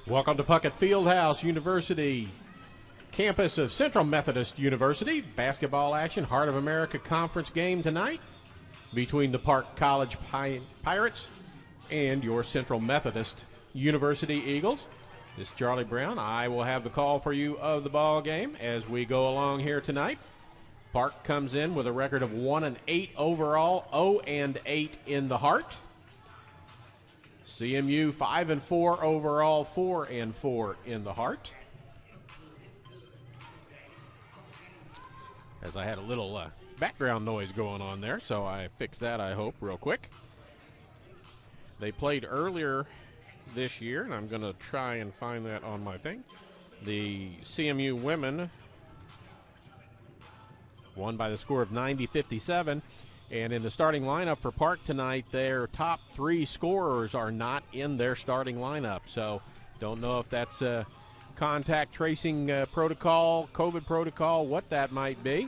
Welcome to Puckett Fieldhouse University, campus of Central Methodist University. Basketball action, Heart of America Conference game tonight between the Park College Pirates and your Central Methodist University Eagles. This is Charlie Brown. I will have the call for you of the ball game as we go along here tonight. Park comes in with a record of 1-8 overall, 0-8 in the Heart. CMU 5-4 overall, 4-4 in the Heart. As I had a little background noise going on there, so I fixed that, I hope, real quick. They played earlier this year, and I'm going to try and find that on my thing. The CMU women won by the score of 90-57. And in the starting lineup for Park tonight, their top three scorers are not in their starting lineup. So don't know if that's a contact tracing protocol, COVID protocol, what that might be.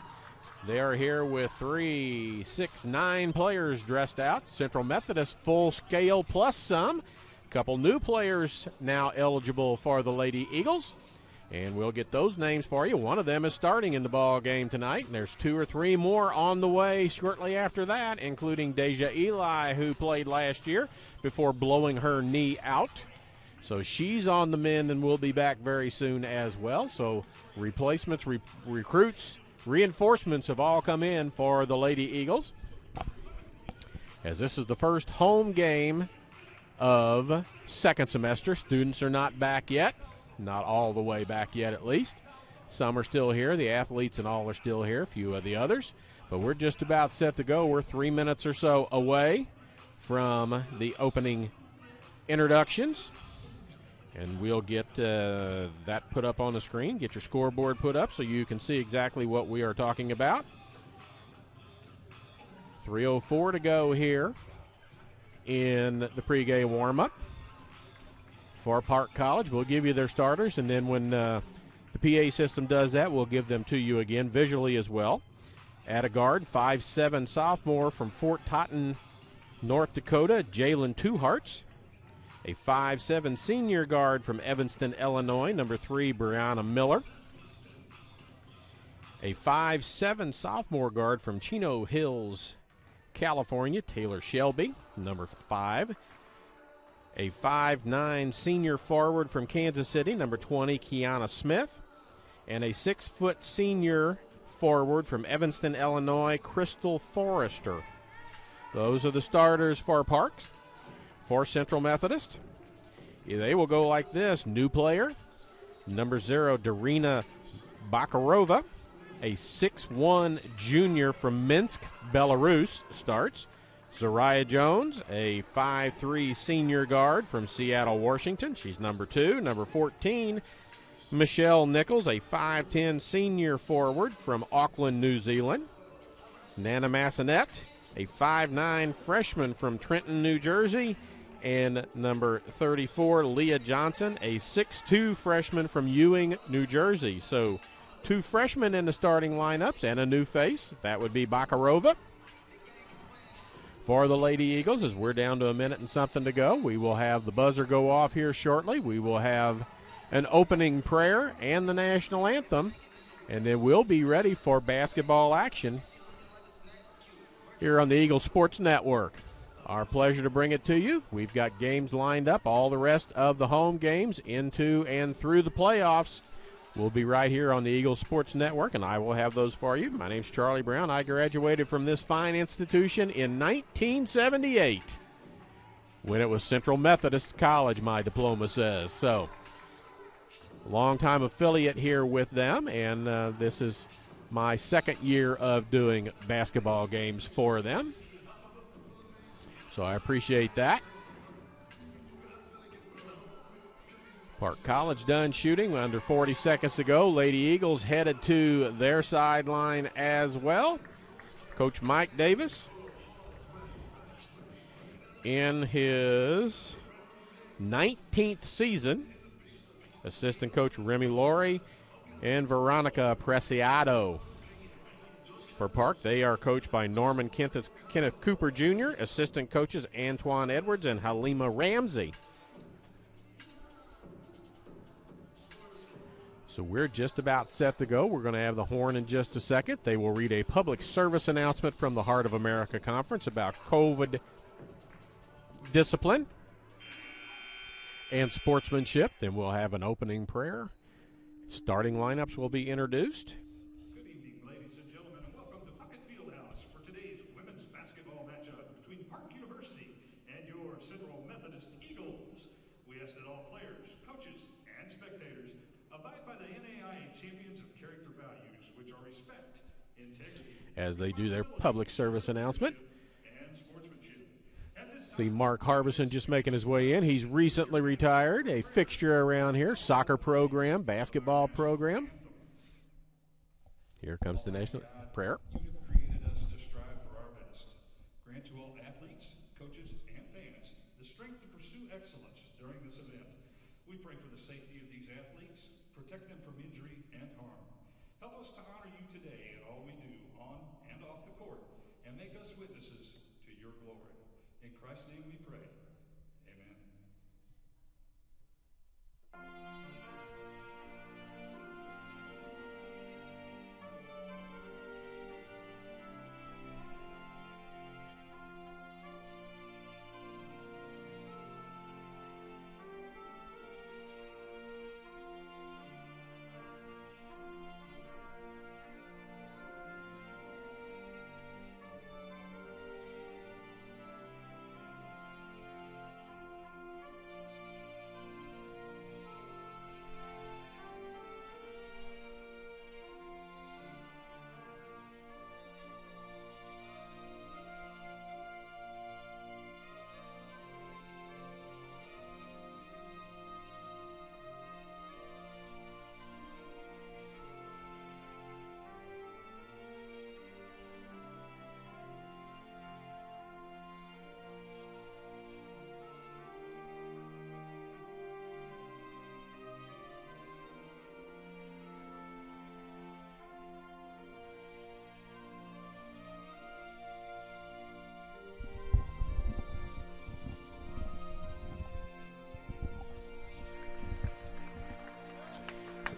They are here with 3, 6, 9 players dressed out. Central Methodist full scale plus some. A couple new players now eligible for the Lady Eagles. And we'll get those names for you. One of them is starting in the ball game tonight, and there's 2 or 3 more on the way shortly after that, including Deja Eli, who played last year before blowing her knee out. So she's on the mend and will be back very soon as well. So replacements, recruits, reinforcements have all come in for the Lady Eagles, as this is the first home game of second semester. Students are not back yet. Not all the way back yet, at least. Some are still here. The athletes and all are still here, a few of the others. But we're just about set to go. We're 3 minutes or so away from the opening introductions. And we'll get that put up on the screen. Get your scoreboard put up so you can see exactly what we are talking about. 3:04 to go here in the pregame warm-up. For Park College, we'll give you their starters, and then when the PA system does that, we'll give them to you again visually as well. At a guard, 5'7" sophomore from Fort Totten, North Dakota, Jalen Twohearts. A 5'7" senior guard from Evanston, Illinois, number 3, Brianna Miller. A 5'7" sophomore guard from Chino Hills, California, Taylor Shelby, number 5. A 5'9" senior forward from Kansas City, number 20, Kiana Smith. And a 6-foot senior forward from Evanston, Illinois, Crystal Forrester. Those are the starters for Parks. For Central Methodist, they will go like this. New player, number 0, Darina Bakarova. A 6'1" junior from Minsk, Belarus, starts. Zariah Jones, a 5'3" senior guard from Seattle, Washington. She's number 2. Number 14, Michelle Nichols, a 5'10" senior forward from Auckland, New Zealand. Nana Massanet, a 5'9" freshman from Trenton, New Jersey. And number 34, Leah Johnson, a 6'2" freshman from Ewing, New Jersey. So 2 freshmen in the starting lineups and a new face. That would be Bakarova. For the Lady Eagles, as we're down to a minute and something to go, we will have the buzzer go off here shortly. We will have an opening prayer and the national anthem, and then we'll be ready for basketball action here on the Eagles Sports Network. Our pleasure to bring it to you. We've got games lined up, all the rest of the home games into and through the playoffs. We'll be right here on the Eagles Sports Network, and I will have those for you. My name's Charlie Brown. I graduated from this fine institution in 1978 when it was Central Methodist College, my diploma says. So, long-time affiliate here with them, and this is my second year of doing basketball games for them. So I appreciate that. Park College done shooting under 40 seconds to go. Lady Eagles headed to their sideline as well. Coach Mike Davis in his 19th season. Assistant coach Remy Laurie and Veronica Preciado. For Park, they are coached by Norman Kenneth Cooper Jr., assistant coaches Antoine Edwards and Halima Ramsey. So we're just about set to go. We're going to have the horn in just a second. They will read a public service announcement from the Heart of America Conference about COVID discipline and sportsmanship. Then we'll have an opening prayer. Starting lineups will be introduced. Good evening, ladies and gentlemen, and welcome to Puckett Fieldhouse for today's women's basketball matchup between Park University and your Central Methodist Eagles. We ask that all players, coaches, and spectators abide by the NAIA Champions of Character Values, which are respect, integrity, as they do their public service announcement. and sportsmanship. At this See Mark Harbison just making his way in. He's recently retired, a fixture around here, soccer program, basketball program. Here comes the national prayer. You have created us to strive for our best. Grant to all athletes, coaches, and fans the strength to pursue excellence during this event. We pray for the safety of these athletes, protect them from injury and harm. Help us to honor you today in all we do, on and off the court, and make us witnesses to your glory. In Christ's name we pray. Amen.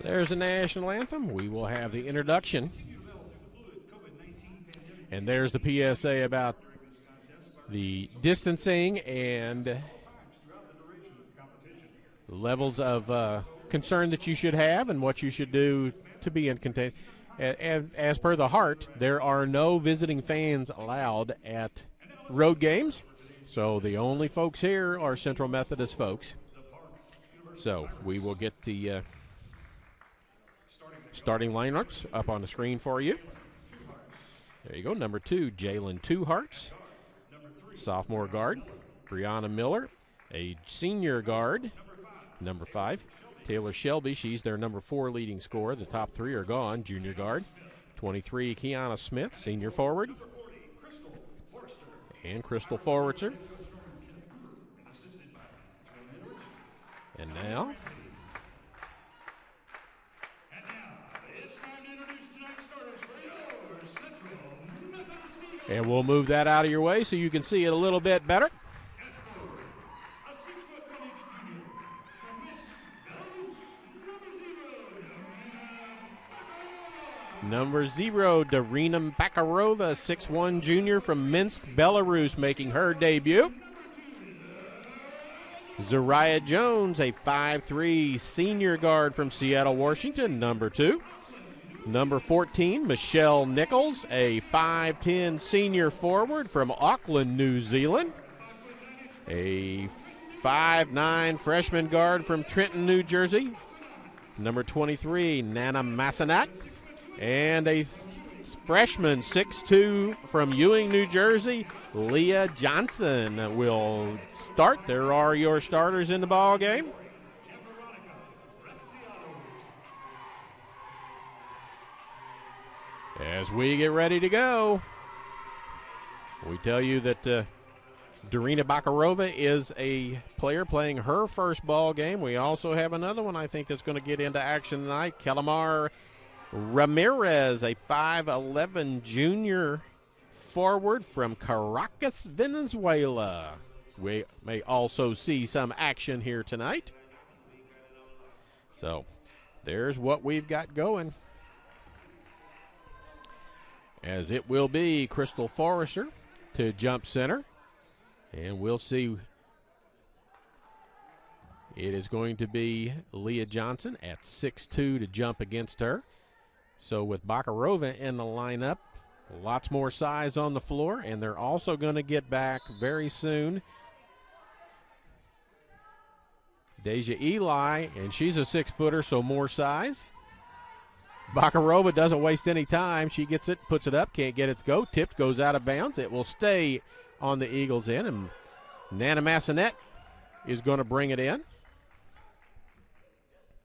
There's the national anthem. We will have the introduction. And there's the PSA about the distancing and the levels of concern that you should have and what you should do to be in containment. As per the Heart, there are no visiting fans allowed at road games. So the only folks here are Central Methodist folks. So we will get the starting lineups up on the screen for you. There you go. Number 2, Jalen Two Hearts, sophomore guard. Brianna Miller, a senior guard. Number 5, Taylor Shelby. She's their number 4 leading scorer. The top 3 are gone. Junior guard. 23, Kiana Smith, senior forward. And Crystal Forwitzer. And now, and we'll move that out of your way so you can see it a little bit better. Number 0, Darina Bakarova, 6'1" junior from Minsk, Belarus, making her debut. Zariah Jones, a 5'3" senior guard from Seattle, Washington, number 2. Number 14, Michelle Nichols, a 5'10" senior forward from Auckland, New Zealand. A 5'9" freshman guard from Trenton, New Jersey. Number 23, Nana Massanak. And a freshman, 6'2", from Ewing, New Jersey, Leah Johnson will start. There are your starters in the ball game. As we get ready to go, we tell you that Darina Bakarova is a player playing her first ball game. We also have another one, I think, that's going to get into action tonight. Kelamar Ramirez, a 5'11" junior forward from Caracas, Venezuela. We may also see some action here tonight. So there's what we've got going. As it will be Crystal Forrester to jump center. And we'll see. It is going to be Leah Johnson at 6'2" to jump against her. So with Bakarova in the lineup, lots more size on the floor, and they're also going to get back very soon Deja Eli, and she's a 6-footer, so more size. Bakarova doesn't waste any time. She gets it, puts it up, can't get it to go. Tipped, goes out of bounds. It will stay on the Eagles' end, and Nana Massanet is going to bring it in.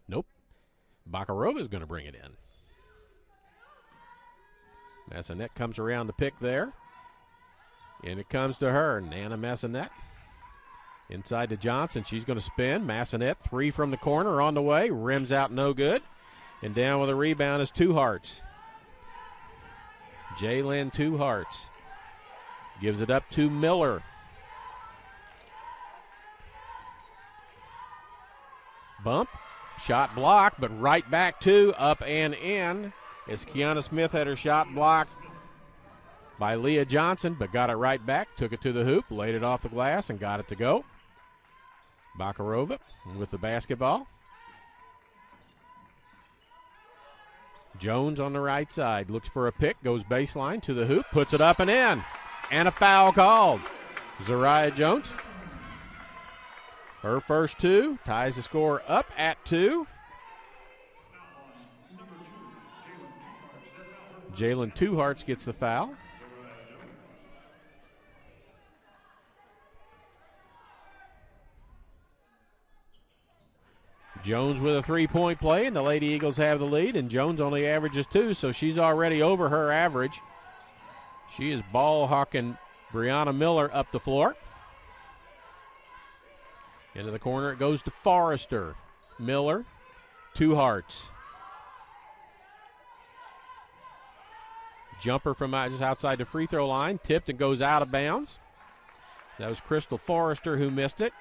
Nope. Bakarova is going to bring it in. Massanet comes around the pick there. And it comes to her, Nana Massanet. Inside to Johnson. She's going to spin. Massanet, 3 from the corner on the way. Rims out, no good. And down with a rebound is Two Hearts. Jalen Two Hearts gives it up to Miller. Bump. Shot blocked, but right back to up and in. As Kiana Smith had her shot blocked by Leah Johnson, but got it right back. Took it to the hoop, laid it off the glass, and got it to go. Bakarova with the basketball. Jones on the right side. Looks for a pick, goes baseline to the hoop, puts it up and in. And a foul called. Zariah Jones. Her first 2, ties the score up at 2. Jalen Two Hearts gets the foul. Jones with a 3-point play, and the Lady Eagles have the lead, and Jones only averages 2, so she's already over her average. She is ball hawking Brianna Miller up the floor. Into the corner it goes to Forrester. Miller, Two Hearts. Jumper from just outside the free throw line, tipped and goes out of bounds. That was Crystal Forrester who missed it.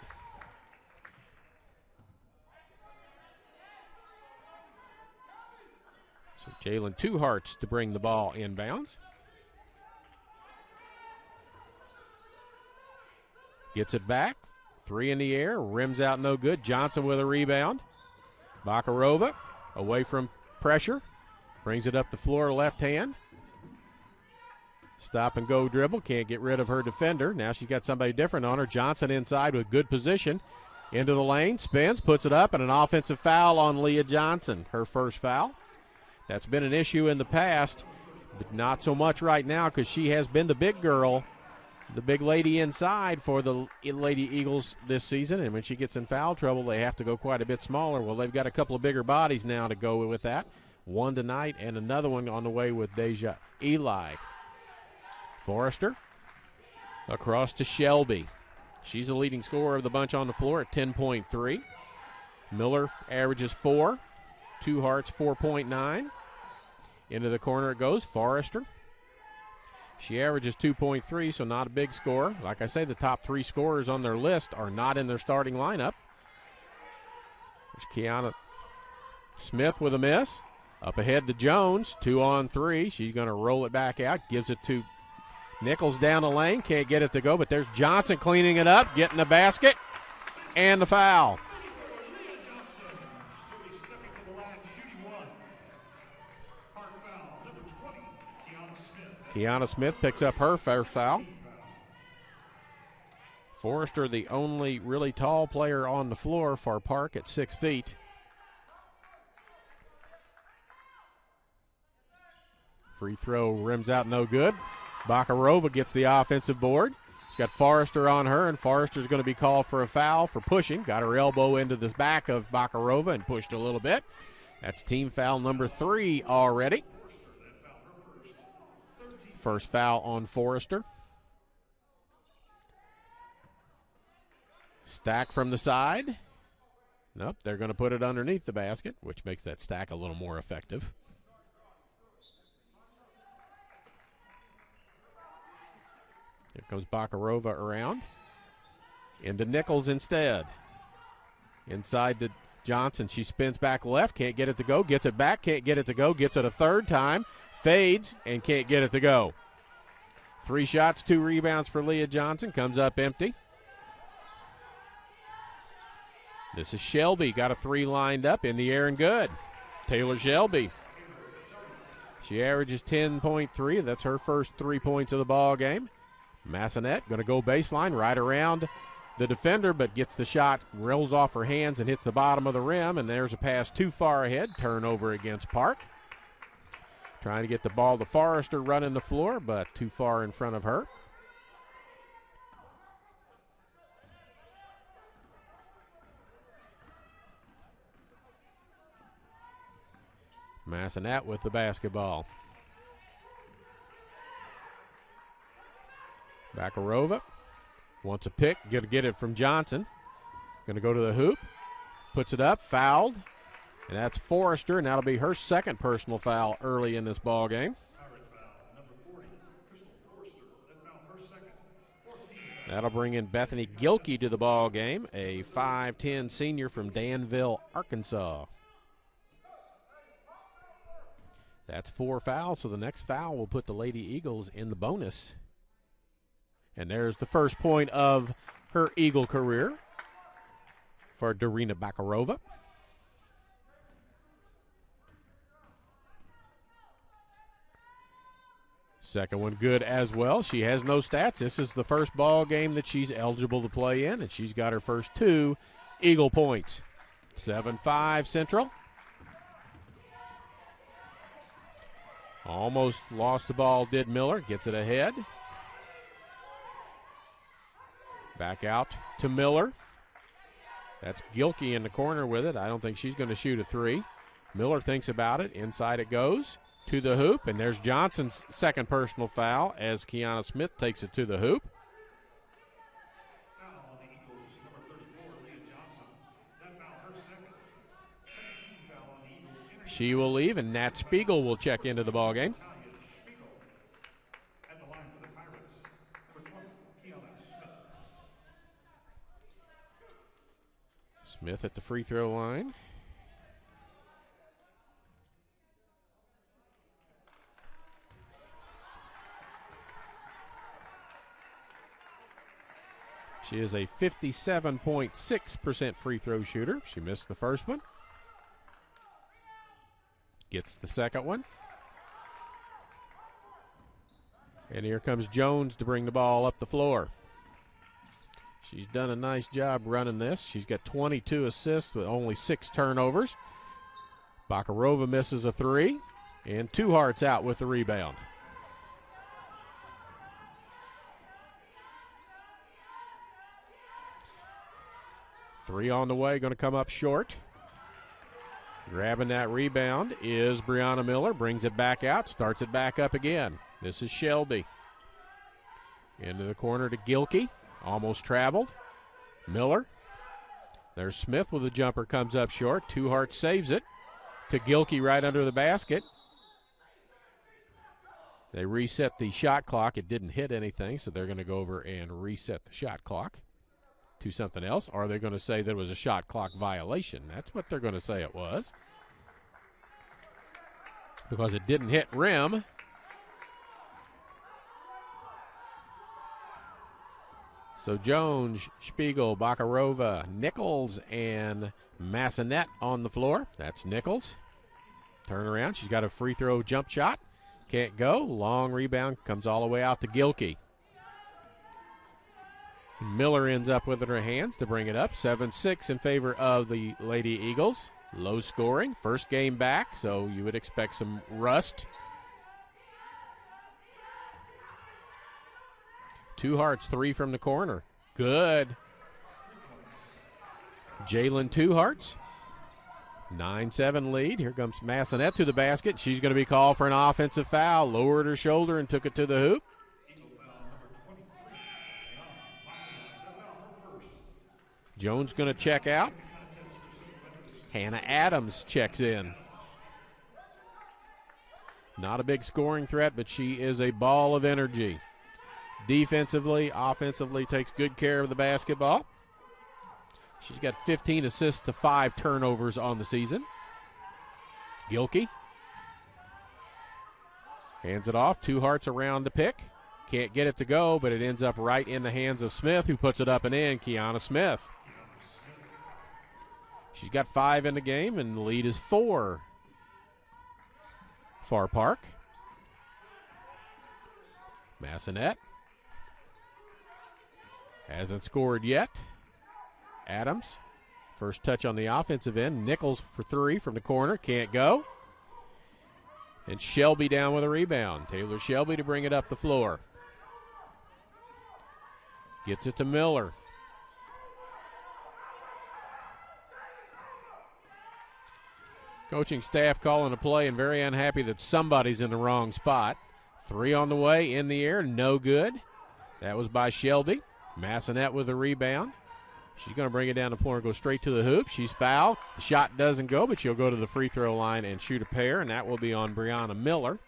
So Jalen Two Hearts to bring the ball inbounds. Gets it back. 3 in the air, rims out no good. Johnson with a rebound. Bakarova away from pressure. Brings it up the floor left hand. Stop and go dribble. Can't get rid of her defender. Now she's got somebody different on her. Johnson inside with good position. Into the lane, spins, puts it up, and an offensive foul on Leah Johnson. Her first foul. That's been an issue in the past, but not so much right now because she has been the big girl, the big lady inside for the Lady Eagles this season. And when she gets in foul trouble, they have to go quite a bit smaller. Well, they've got a couple of bigger bodies now to go with that. One tonight and another one on the way with Deja Eli. Forrester across to Shelby. She's the leading scorer of the bunch on the floor at 10.3. Miller averages 4. Two Hearts 4.9. Into the corner it goes. Forrester. She averages 2.3, so not a big score. Like I say, the top 3 scorers on their list are not in their starting lineup. There's Kiana Smith with a miss. Up ahead to Jones. 2-on-3. She's going to roll it back out. Gives it to Nichols down the lane. Can't get it to go, but there's Johnson cleaning it up, getting the basket, and the foul. Kiana Smith picks up her first foul. Forrester, the only really tall player on the floor for Park at 6 feet. Free throw rims out no good. Bakarova gets the offensive board. She's got Forrester on her, and Forrester's going to be called for a foul for pushing. Got her elbow into the back of Bakarova and pushed a little bit. That's team foul number 3 already. First foul on Forrester. Stack from the side. Nope, they're going to put it underneath the basket, which makes that stack a little more effective. Here comes Bakarova around. Into Nichols instead. Inside to Johnson, she spins back left, can't get it to go, gets it back, can't get it to go, gets it a third time, fades, and can't get it to go. 3 shots, 2 rebounds for Leah Johnson, comes up empty. This is Shelby, got a 3 lined up, in the air and good. Taylor Shelby. She averages 10.3, that's her first 3 points of the ball game. Massonet going to go baseline, right around the defender, but gets the shot, rolls off her hands and hits the bottom of the rim, and there's a pass too far ahead. Turnover against Park. Trying to get the ball to Forrester running the floor, but too far in front of her. Massonet with the basketball. Bakarova wants a pick, going to get it from Johnson. Going to go to the hoop, puts it up, fouled, and that's Forrester, and that'll be her second personal foul early in this ball game. That'll bring in Bethany Gilkey to the ball game, a 5'10 senior from Danville, Arkansas. That's 4 fouls, so the next foul will put the Lady Eagles in the bonus. And there's the first point of her Eagle career for Darina Bakarova. Second one good as well. She has no stats. This is the first ball game that she's eligible to play in, and she's got her first 2 Eagle points. 7-5 Central. Almost lost the ball, did Miller. Gets it ahead. Back out to Miller. That's Gilkey in the corner with it. I don't think she's going to shoot a 3. Miller thinks about it. Inside it goes to the hoop, and there's Johnson's second personal foul as Kiana Smith takes it to the hoop. She will leave, and Nat Spiegel will check into the ball game. Smith at the free throw line. She is a 57.6% free throw shooter. She missed the first one. Gets the second one. And here comes Jones to bring the ball up the floor. She's done a nice job running this. She's got 22 assists with only 6 turnovers. Bakarova misses a 3, and Two Hearts out with the rebound. Three on the way, going to come up short. Grabbing that rebound is Brianna Miller. Brings it back out, starts it back up again. This is Shelby. Into the corner to Gilkey. Almost traveled. Miller. There's Smith with a jumper, comes up short. Two Hearts saves it to Gilkey right under the basket. They reset the shot clock. It didn't hit anything, so they're going to go over and reset the shot clock to something else. Or are they going to say that it was a shot clock violation? That's what they're going to say it was, because it didn't hit rim. So Jones, Spiegel, Bakarova, Nichols, and Massonet on the floor. That's Nichols. Turn around. She's got a free throw jump shot. Can't go. Long rebound. Comes all the way out to Gilkey. Miller ends up with it in her hands to bring it up. 7-6 in favor of the Lady Eagles. Low scoring. First game back, so you would expect some rust. Two Hearts, 3 from the corner. Good. Jalen Two Hearts. 9-7 lead. Here comes Massonet to the basket. She's going to be called for an offensive foul. Lowered her shoulder and took it to the hoop. Jones going to check out. Hannah Adams checks in. Not a big scoring threat, but she is a ball of energy. Defensively, offensively, takes good care of the basketball. She's got 15 assists to 5 turnovers on the season. Gilkey hands it off. Two Hearts around the pick. Can't get it to go, but it ends up right in the hands of Smith, who puts it up and in. Kiana Smith. She's got 5 in the game, and the lead is 4. Far Park. Massanet hasn't scored yet. Adams, first touch on the offensive end. Nichols for 3 from the corner. Can't go. And Shelby down with a rebound. Taylor Shelby to bring it up the floor. Gets it to Miller. Coaching staff calling a play and very unhappy that somebody's in the wrong spot. 3 on the way, in the air, no good. That was by Shelby. Massanet with a rebound. She's going to bring it down the floor and go straight to the hoop. She's fouled. The shot doesn't go, but she'll go to the free throw line and shoot a pair, and that will be on Brianna Miller.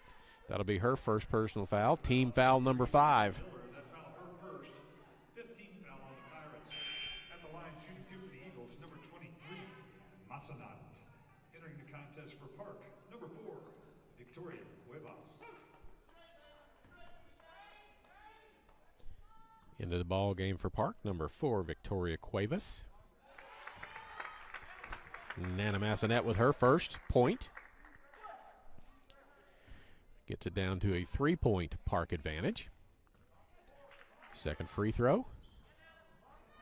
That'll be her first personal foul. Team foul number 5. That foul her first. 15 foul on the Pirates. At the line, shooting 2 for the Eagles, number 23, Massanet. Entering the contest for Park, number 4, Victoria Cuevas. Into the ball game for Park, number 4, Victoria Cuevas. Nana Massanet with her first point. Gets it down to a 3-point Park advantage. Second free throw.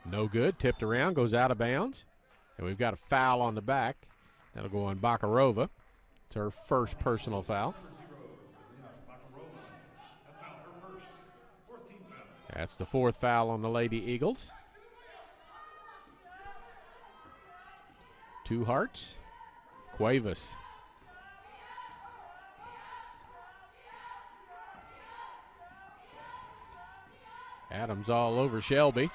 No good. Tipped around, goes out of bounds. And we've got a foul on the back. That'll go on Bakarova. It's her first personal foul. That's the 4th foul on the Lady Eagles. 2 Hearts. Cuevas. Adams all over Shelby.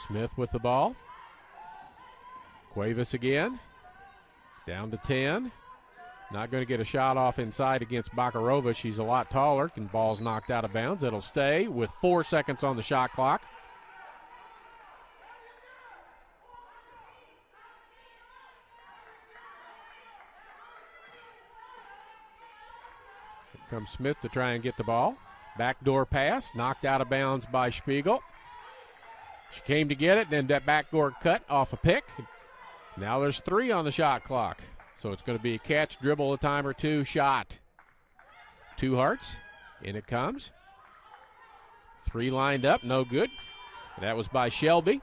Smith with the ball. Cuevas again. Down to 10. Not going to get a shot off inside against Bakarova. She's a lot taller, and ball's knocked out of bounds. It'll stay with 4 seconds on the shot clock. Here comes Smith to try and get the ball. Backdoor pass, knocked out of bounds by Spiegel. She came to get it, then that backdoor cut off a pick. Now there's 3 on the shot clock. So it's going to be a catch, dribble a time or 2, shot. 2 Hearts. In it comes. 3 lined up, no good. That was by Shelby.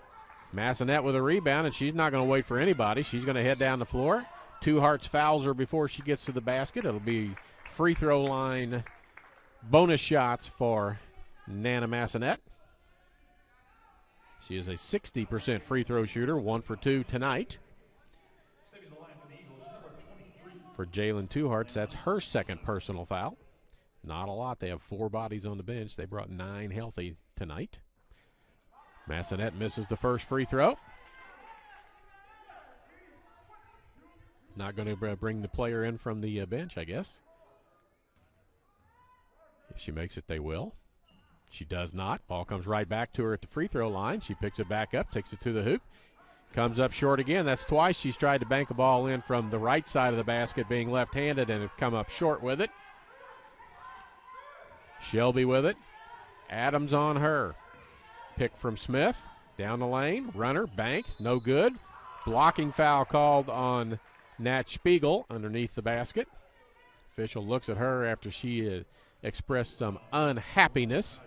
Massanet with a rebound, and she's not going to wait for anybody. She's going to head down the floor. 2 Hearts fouls her before she gets to the basket. It'll be free throw line bonus shots for Nana Massanet. She is a 60% free throw shooter, 1 for 2 tonight. For Jalen 2 Hearts, that's her second personal foul. Not a lot. They have 4 bodies on the bench. They brought 9 healthy tonight. Massanet misses the first free throw. Not going to bring the player in from the bench, I guess. If she makes it, they will. She does not. Ball comes right back to her at the free throw line. She picks it back up, takes it to the hoop. Comes up short again. That's twice she's tried to bank a ball in from the right side of the basket, being left-handed, and have come up short with it. Shelby with it. Adams on her. Pick from Smith. Down the lane. Runner. Bank. No good. Blocking foul called on Nat Spiegel underneath the basket. Official looks at her after she expressed some unhappiness.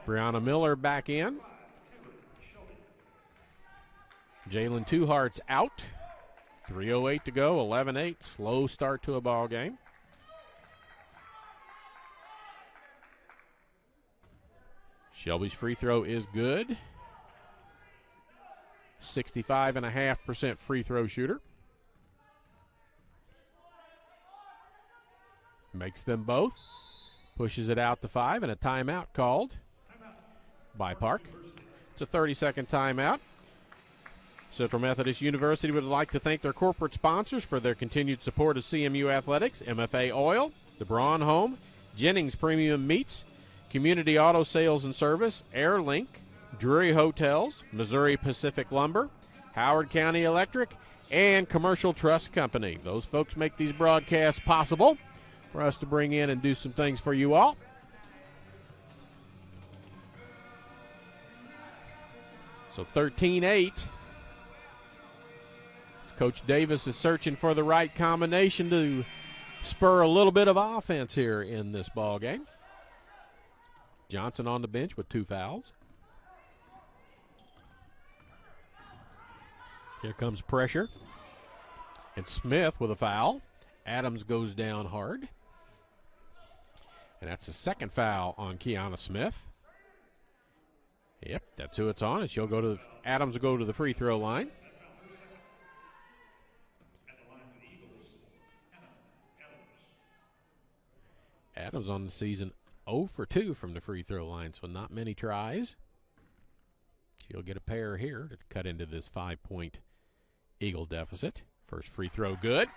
Brianna Miller back in. Jalen 2 Hearts out. 3:08 to go, 11-8. Slow start to a ball game. Shelby's free throw is good. 65.5% free throw shooter. Makes them both. Pushes it out to 5, and a timeout called by Park. It's a 30-second timeout. Central Methodist University would like to thank their corporate sponsors for their continued support of CMU Athletics: MFA Oil, the Braun Home, Jennings Premium Meats, Community Auto Sales and Service, AirLink, Drury Hotels, Missouri Pacific Lumber, Howard County Electric, and Commercial Trust Company. Those folks make these broadcasts possible for us to bring in and do some things for you all. So 13-8. Coach Davis is searching for the right combination to spur a little bit of offense here in this ball game. Johnson on the bench with 2 fouls. Here comes pressure. And Smith with a foul. Adams goes down hard. And that's the second foul on Kiana Smith. Yep, that's who it's on. And she'll go to Adams will go to the free throw line. Adams on the season 0 for 2 from the free throw line, so not many tries. She'll get a pair here to cut into this 5-point Eagle deficit. First free throw good.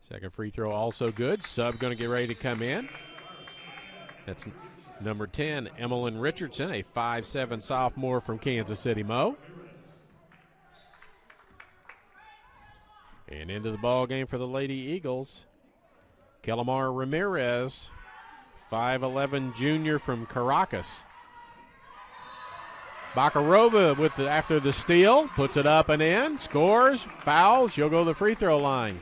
Second free throw also good. Sub going to get ready to come in. That's number 10, Emmeline Richardson, a 5'7" sophomore from Kansas City Mo. And into the ball game for the Lady Eagles, Kelamar Ramirez, 5'11" junior from Caracas. Bakarova after the steal, puts it up and in, scores, fouls. She'll go to the free throw line.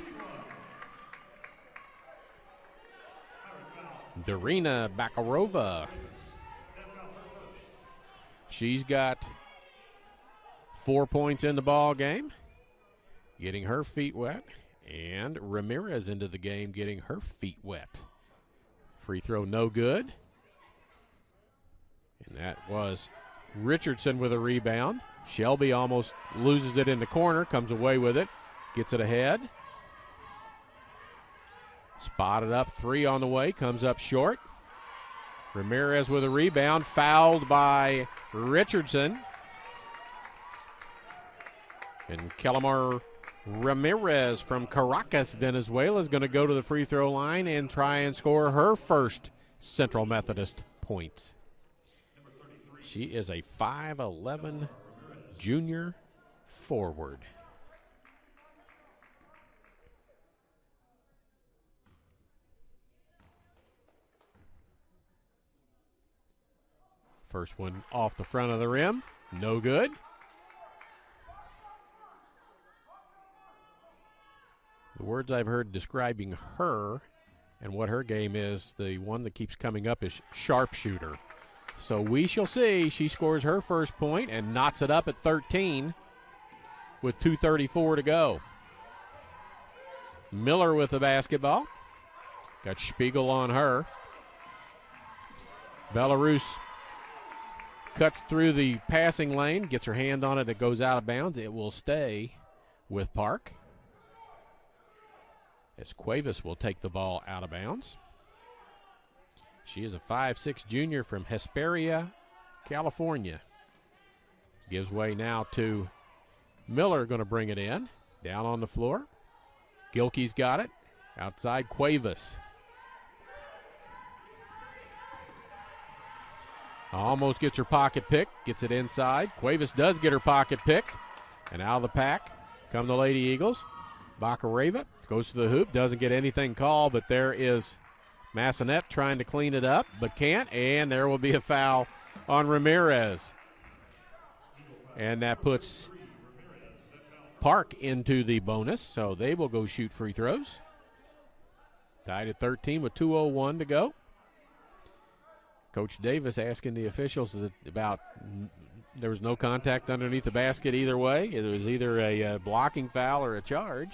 Darina Bakarova. She's got 4 points in the ball game, getting her feet wet, and Ramirez into the game getting her feet wet. Free throw no good. And that was Richardson with a rebound. Shelby almost loses it in the corner, comes away with it, gets it ahead. Spotted up, 3 on the way, comes up short. Ramirez with a rebound, fouled by Richardson. And Kelamar Ramirez from Caracas, Venezuela, is going to go to the free throw line and try and score her first Central Methodist points. She is a 5'11" junior forward. First one off the front of the rim. No good. The words I've heard describing her and what her game is, the one that keeps coming up is sharpshooter. So we shall see. She scores her first point and knots it up at 13 with 2:34 to go. Miller with the basketball. Got Spiegel on her. Belarus cuts through the passing lane, gets her hand on it, it goes out of bounds. It will stay with Park, as Cuevas will take the ball out of bounds. She is a 5'6" junior from Hesperia, California. Gives way now to Miller, going to bring it in. Down on the floor. Gilkey's got it. Outside, Cuevas. Almost gets her pocket pick, gets it inside. Cuevas does get her pocket pick. And out of the pack come the Lady Eagles. Bakareva goes to the hoop, doesn't get anything called, but there is Massanet trying to clean it up, but can't. And there will be a foul on Ramirez. And that puts Park into the bonus, so they will go shoot free throws. Tied at 13 with 2:01 to go. Coach Davis asking the officials about there was no contact underneath the basket either way. It was either a blocking foul or a charge.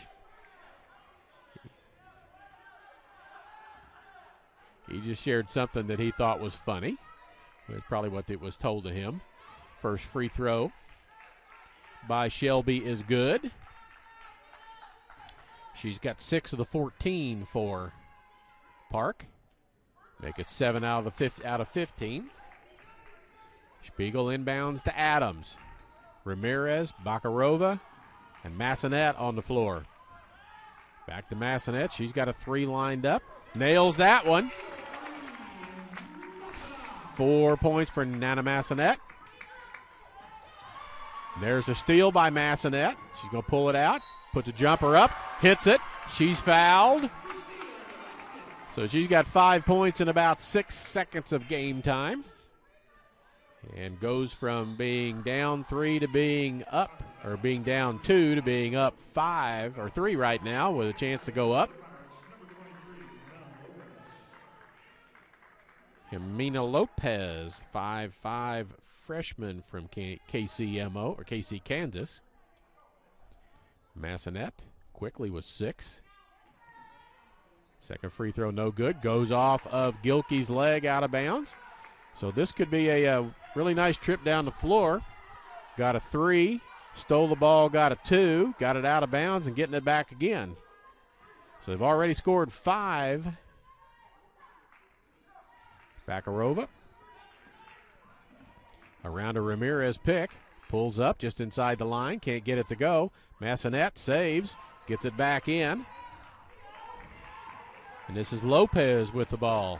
He just shared something that he thought was funny. That's probably what it was told to him. First free throw by Shelby is good. She's got 6 of the 14 for Park. Make it 7 out of 15. Spiegel inbounds to Adams. Ramirez, Bakarova, and Massanet on the floor. Back to Massanet. She's got a 3 lined up. Nails that one. 4 points for Nana Massanet. There's a steal by Massanet. She's going to pull it out, put the jumper up, hits it. She's fouled. So she's got 5 points in about 6 seconds of game time. And goes from being down 3 to being up, or being down 2 to being up 5 or 3 right now with a chance to go up. Jimena Lopez, 5'5" freshman from KCMO, or KC Kansas. Massanet quickly with 6. Second free throw no good. Goes off of Gilkey's leg out of bounds. So this could be a really nice trip down the floor. Got a 3, stole the ball, got a 2, got it out of bounds and getting it back again. So they've already scored 5. Bakarova. Around a Ramirez pick. Pulls up just inside the line. Can't get it to go. Massanet saves. Gets it back in. And this is Lopez with the ball.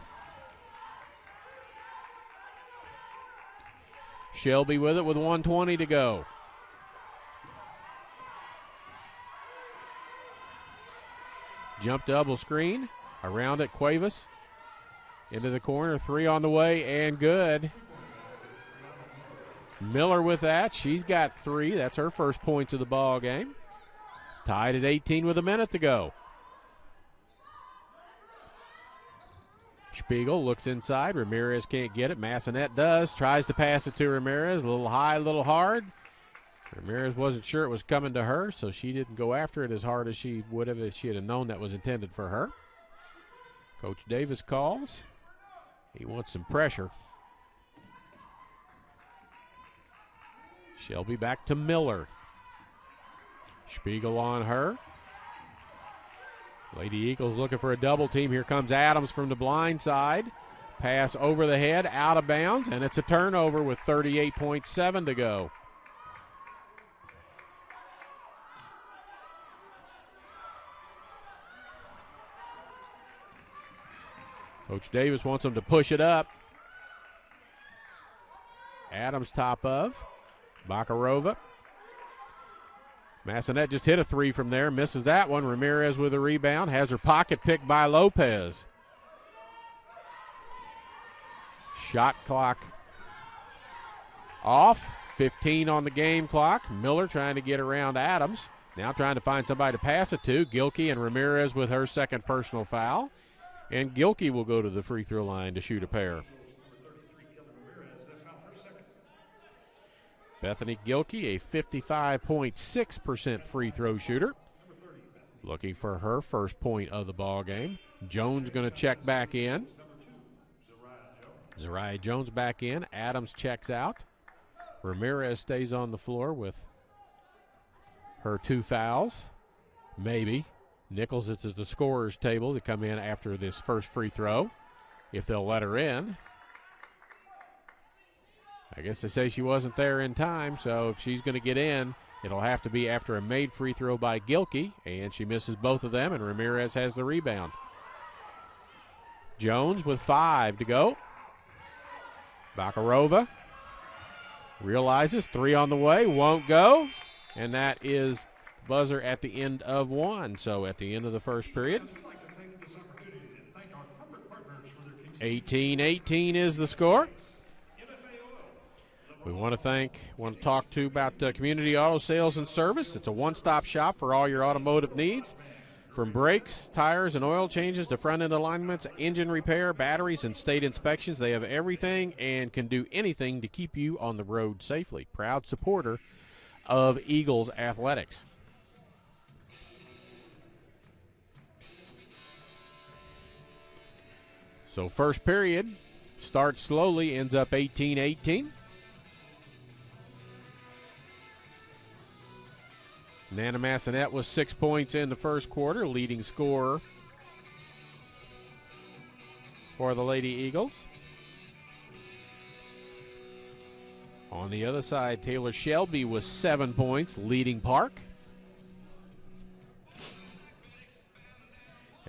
Shelby with it with 1:20 to go. Jump double screen. Around it, Cuevas. Into the corner, 3 on the way, and good. Miller with that. She's got 3. That's her first points of the ball game. Tied at 18 with a minute to go. Spiegel looks inside. Ramirez can't get it. Massanet does. Tries to pass it to Ramirez. A little high, a little hard. Ramirez wasn't sure it was coming to her, so she didn't go after it as hard as she would have if she had known that was intended for her. Coach Davis calls. He wants some pressure. Shelby back to Miller. Spiegel on her. Lady Eagles looking for a double team. Here comes Adams from the blind side. Pass over the head, out of bounds, and it's a turnover with 38.7 to go. Coach Davis wants them to push it up. Adams top of. Bakarova. Massanet just hit a 3 from there. Misses that one. Ramirez with a rebound. Has her pocket picked by Lopez. Shot clock off. 15 on the game clock. Miller trying to get around Adams. Now trying to find somebody to pass it to. Gilkey and Ramirez with her second personal foul. And Gilkey will go to the free throw line to shoot a pair. Bethany Gilkey, a 55.6% free throw shooter. Looking for her first point of the ball game. Jones going to check back in. Zariah Jones back in. Adams checks out. Ramirez stays on the floor with her 2 fouls. Maybe. Nichols is at the scorer's table to come in after this first free throw, if they'll let her in. I guess they say she wasn't there in time, so if she's going to get in, it'll have to be after a made free throw by Gilkey, and she misses both of them, and Ramirez has the rebound. Jones with 5 to go. Bakarova realizes 3 on the way, won't go, and that is buzzer at the end of 1. So at the end of the first period, 18-18 is the score. We want to talk to about Community Auto Sales and Service. It's a one-stop shop for all your automotive needs. From brakes, tires, and oil changes to front-end alignments, engine repair, batteries, and state inspections, they have everything and can do anything to keep you on the road safely. Proud supporter of Eagles athletics. So first period starts slowly, ends up 18-18. Nana Massanet was 6 points in the first quarter, leading scorer for the Lady Eagles. On the other side, Taylor Shelby with 7 points, leading Park.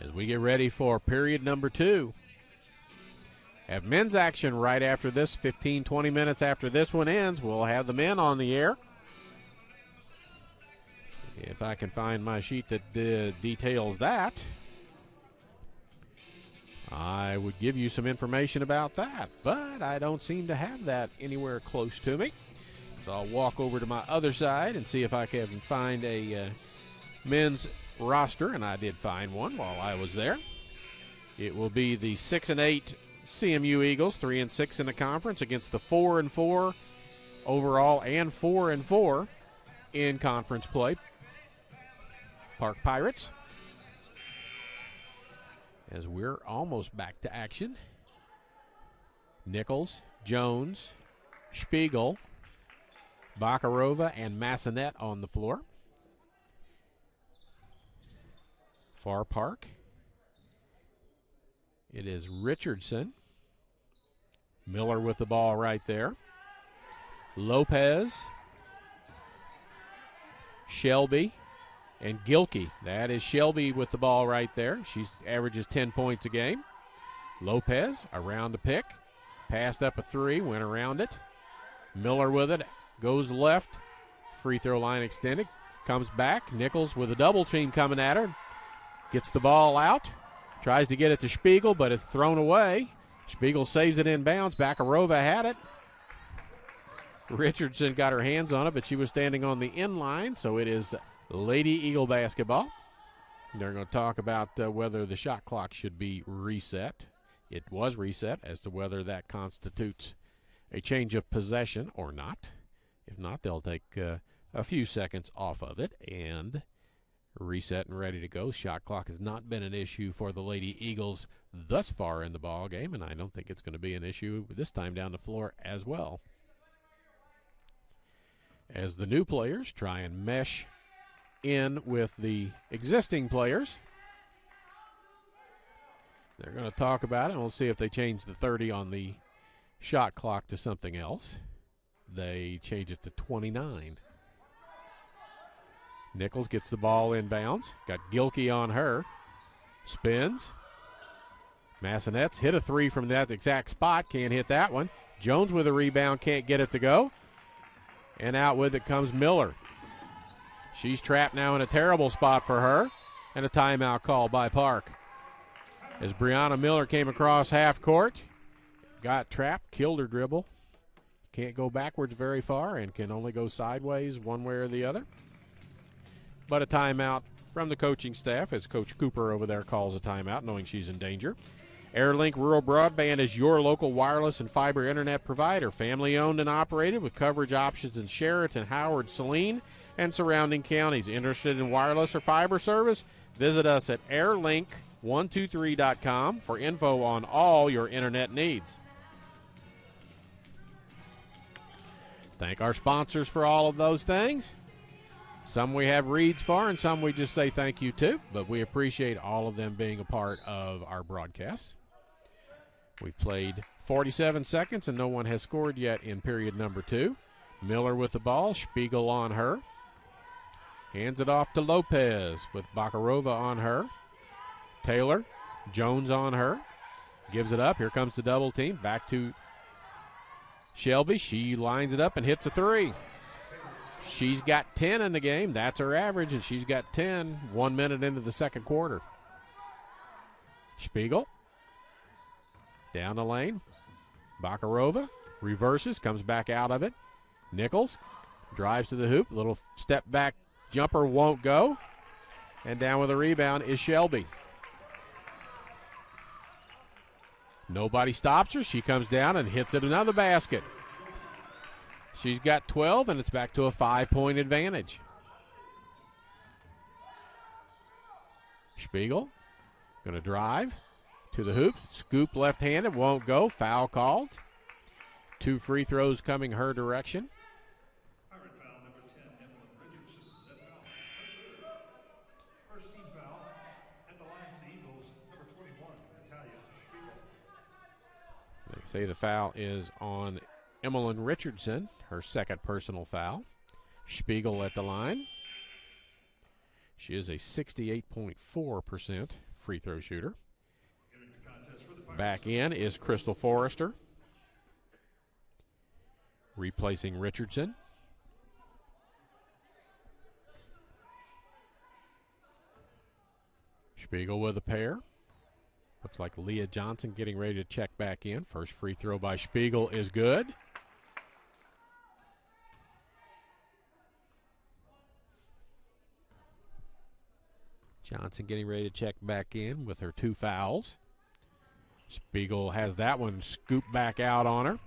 As we get ready for period number 2. Have men's action right after this, 15, 20 minutes after this one ends. We'll have the men on the air. If I can find my sheet that details that, I would give you some information about that, but I don't seem to have that anywhere close to me. So I'll walk over to my other side and see if I can find a men's roster, and I did find one while I was there. It will be the 6-8 CMU Eagles, 3-6 in the conference, against the 4-4 overall and 4-4 in conference play Park Pirates. As we're almost back to action. Nichols, Jones, Spiegel, Bakarova, and Massonet on the floor. For Park, it is Richardson. Miller with the ball right there. Lopez, Shelby, and Gilkey. That is Shelby with the ball right there. She averages 10 points a game. Lopez around the pick. Passed up a 3, went around it. Miller with it, goes left. Free throw line extended. Comes back. Nichols with a double team coming at her. Gets the ball out. Tries to get it to Spiegel, but it's thrown away. Spiegel saves it in bounds. Bakarova had it. Richardson got her hands on it, but she was standing on the end line, so it is Lady Eagle basketball. They're going to talk about whether the shot clock should be reset. It was reset as to whether that constitutes a change of possession or not. If not, they'll take a few seconds off of it and reset and ready to go. Shot clock has not been an issue for the Lady Eagles thus far in the ball game, and I don't think it's going to be an issue this time down the floor as well. As the new players try and mesh in with the existing players, they're going to talk about it, and we'll see if they change the 30 on the shot clock to something else. They change it to 29. Nichols gets the ball inbounds. Got Gilkey on her. Spins. Massenet's hit a 3 from that exact spot. Can't hit that one. Jones with a rebound. Can't get it to go. And out with it comes Miller. She's trapped now in a terrible spot for her. And a timeout call by Park. As Brianna Miller came across half court. Got trapped. Killed her dribble. Can't go backwards very far and can only go sideways one way or the other. But a timeout from the coaching staff as Coach Cooper over there calls a timeout, knowing she's in danger. AirLink Rural Broadband is your local wireless and fiber internet provider. Family owned and operated with coverage options in Sheraton, Howard, Saline, and surrounding counties. Interested in wireless or fiber service? Visit us at airlink123.com for info on all your internet needs. Thank our sponsors for all of those things. Some we have reads for, and some we just say thank you to, but we appreciate all of them being a part of our broadcast. We've played 47 seconds, and no one has scored yet in period number 2. Miller with the ball, Spiegel on her. Hands it off to Lopez with Bakarova on her. Taylor, Jones on her. Gives it up. Here comes the double team. Back to Shelby. She lines it up and hits a 3. She's got 10 in the game. That's her average, and she's got 10 1 minute into the second quarter. Spiegel. Down the lane. Bakarova reverses, comes back out of it. Nichols drives to the hoop. Little step back jumper won't go. And down with a rebound is Shelby. Nobody stops her. She comes down and hits it another basket. She's got 12, and it's back to a 5-point advantage. Spiegel going to drive to the hoop. Scoop left-handed, won't go. Foul called. 2 free throws coming her direction. Pirate foul number 10, Evelyn Richardson. That foul. First team foul at the line for the Eagles, number 21, Natalia Spiegel. They say the foul is on Emmeline Richardson, her second personal foul. Spiegel at the line. She is a 68.4% free throw shooter. Back in is Crystal Forrester, replacing Richardson. Spiegel with a pair. Looks like Leah Johnson getting ready to check back in. First free throw by Spiegel is good. Johnson getting ready to check back in with her 2 fouls. Spiegel has that one scooped back out on her.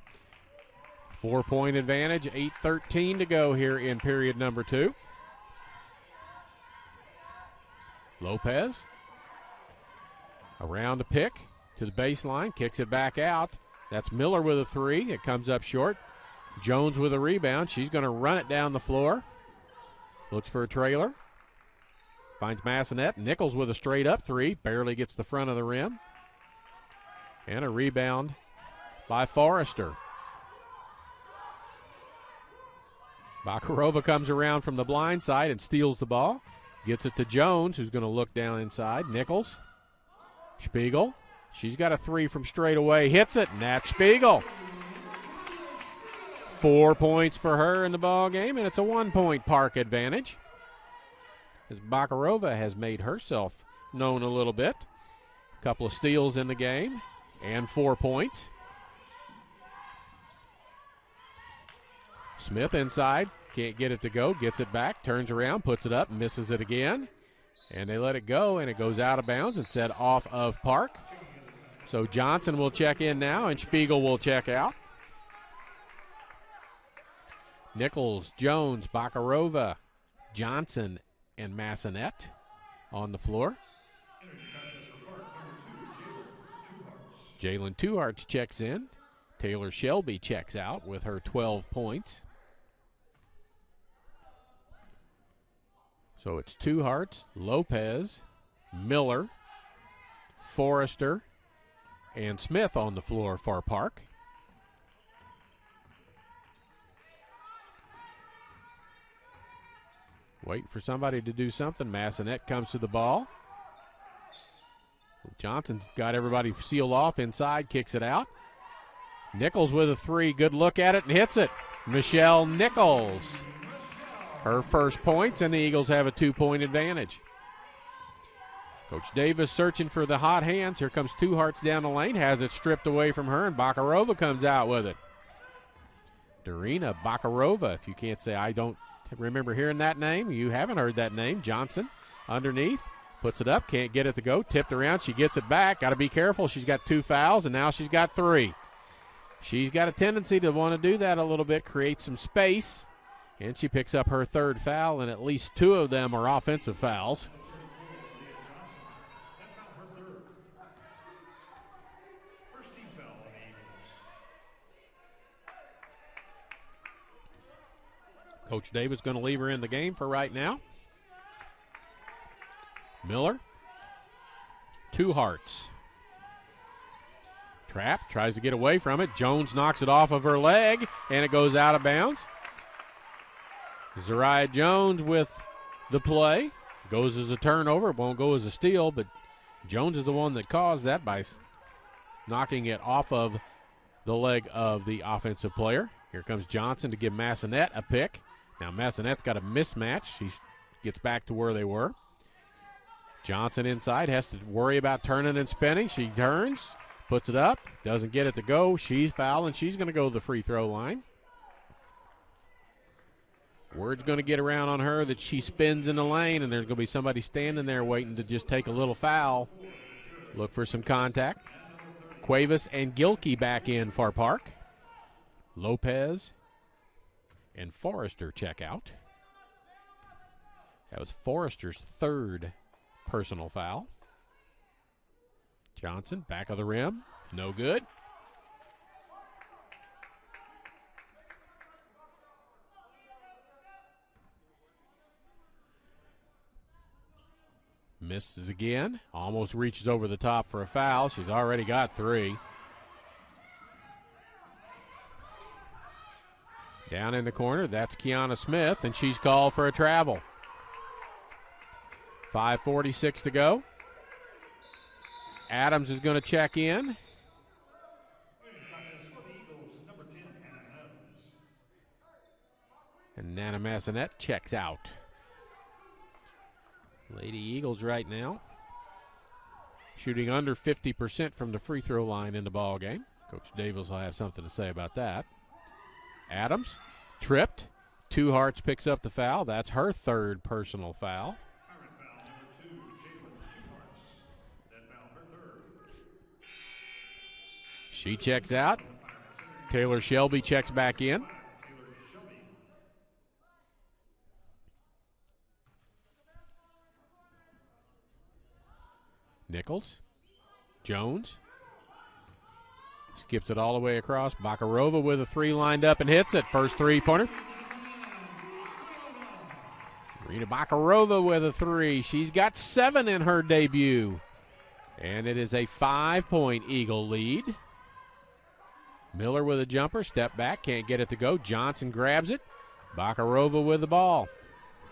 4-point advantage, 8:13 to go here in period number 2. Lopez around the pick to the baseline, kicks it back out. That's Miller with a 3. It comes up short. Jones with a rebound. She's going to run it down the floor. Looks for a trailer. Finds Massanet. Nichols with a straight up 3. Barely gets the front of the rim. And a rebound by Forrester. Bakarova comes around from the blind side and steals the ball. Gets it to Jones, who's going to look down inside. Nichols. Spiegel. She's got a 3 from straight away. Hits it, and that's Spiegel. 4 points for her in the ball game, and it's a 1-point Park advantage. As Bakarova has made herself known a little bit. A couple of steals in the game, and 4 points. Smith inside. Can't get it to go. Gets it back. Turns around. Puts it up. Misses it again. And they let it go, and it goes out of bounds and set off of Park. So Johnson will check in now, and Spiegel will check out. Nichols, Jones, Bakarova, Johnson, and Massanet on the floor. Jalen Tuharts checks in. Taylor Shelby checks out with her 12 points. So it's Tuharts, Lopez, Miller, Forrester, and Smith on the floor for Park. Wait for somebody to do something. Massanet comes to the ball. Johnson's got everybody sealed off inside, kicks it out. Nichols with a 3. Good look at it and hits it. Michelle Nichols. Her first points, and the Eagles have a 2-point advantage. Coach Davis searching for the hot hands. Here comes Tuharts down the lane, has it stripped away from her, and Bakarova comes out with it. Darina Bakarova, if you can't say I don't remember hearing that name, you haven't heard that name. Johnson underneath, puts it up, can't get it to go, tipped around, she gets it back. Got to be careful. She's got 2 fouls, and now she's got 3. She's got a tendency to want to do that a little bit, create some space. And she picks up her 3rd foul, and at least 2 of them are offensive fouls. Coach Davis going to leave her in the game for right now. Miller. Tuharts. Trap, tries to get away from it. Jones knocks it off of her leg, and it goes out of bounds. Zariah Jones with the play. Goes as a turnover. It won't go as a steal, but Jones is the one that caused that by knocking it off of the leg of the offensive player. Here comes Johnson to give Massanet a pick. Now Massanet's got a mismatch. She gets back to where they were. Johnson inside, has to worry about turning and spinning. She turns, puts it up, doesn't get it to go. She's fouling. She's going to go to the free throw line. Word's going to get around on her that she spins in the lane, and there's going to be somebody standing there waiting to just take a little foul. Look for some contact. Cuevas and Gilkey back in for Park. Lopez and Forrester check out. That was Forrester's 3rd personal foul. Johnson, back of the rim. No good. Misses again. Almost reaches over the top for a foul. She's already got 3. Down in the corner, that's Kiana Smith, and she's called for a travel. 5:46 to go. Adams is going to check in. And Nana Massanet checks out. Lady Eagles right now shooting under 50% from the free throw line in the ball game. Coach Davis will have something to say about that. Adams tripped. Two Hearts picks up the foul. That's her third personal foul. She checks out. Taylor Shelby checks back in. Nichols. Jones. Skips it all the way across. Bakarova with a three lined up and hits it. First three-pointer. Rita Bakarova with a three. She's got 7 in her debut. And it is a 5-point Eagle lead. Miller with a jumper. Step back. Can't get it to go. Johnson grabs it. Bakarova with the ball.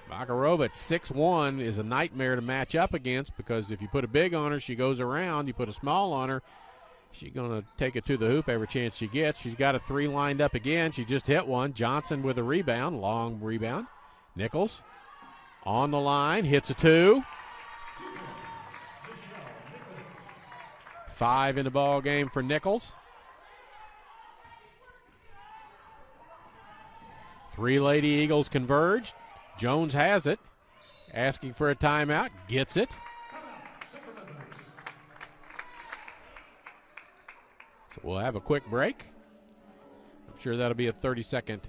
Bakarova at 6'1" is a nightmare to match up against because if you put a big on her, she goes around. You put a small on her, she's going to take it to the hoop every chance she gets. She's got a three lined up again. She just hit one. Johnson with a rebound, long rebound. Nichols on the line, hits a two. 5 in the ball game for Nichols. 3 Lady Eagles converged. Jones has it. Asking for a timeout. Gets it. So we'll have a quick break. I'm sure that'll be a 30-second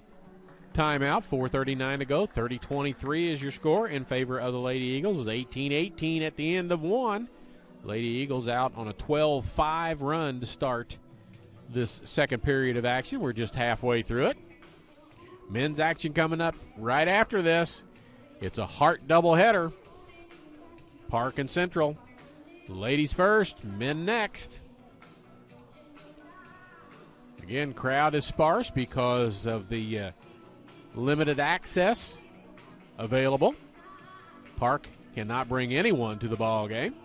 timeout. 4:39 to go. 30-23 is your score in favor of the Lady Eagles. 18-18 at the end of one. Lady Eagles out on a 12-5 run to start this second period of action. We're just halfway through it. Men's action coming up right after this. It's a Hart doubleheader. Park and Central. Ladies first, men next. Again, crowd is sparse because of the limited access available. Park cannot bring anyone to the ball game.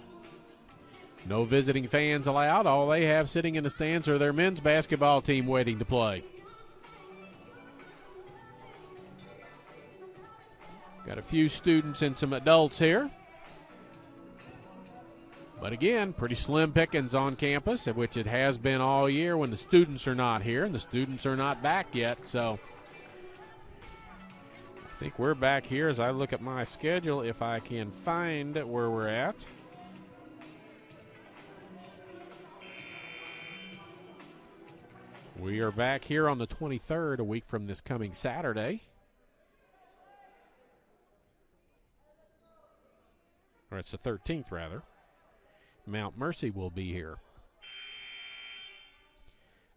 No visiting fans allowed. All they have sitting in the stands are their men's basketball team waiting to play. Got a few students and some adults here. But again, pretty slim pickings on campus, which it has been all year when the students are not here, and the students are not back yet. So I think we're back here as I look at my schedule, if I can find where we're at. We are back here on the 23rd, a week from this coming Saturday. Or it's the 13th, rather. Mount Mercy will be here.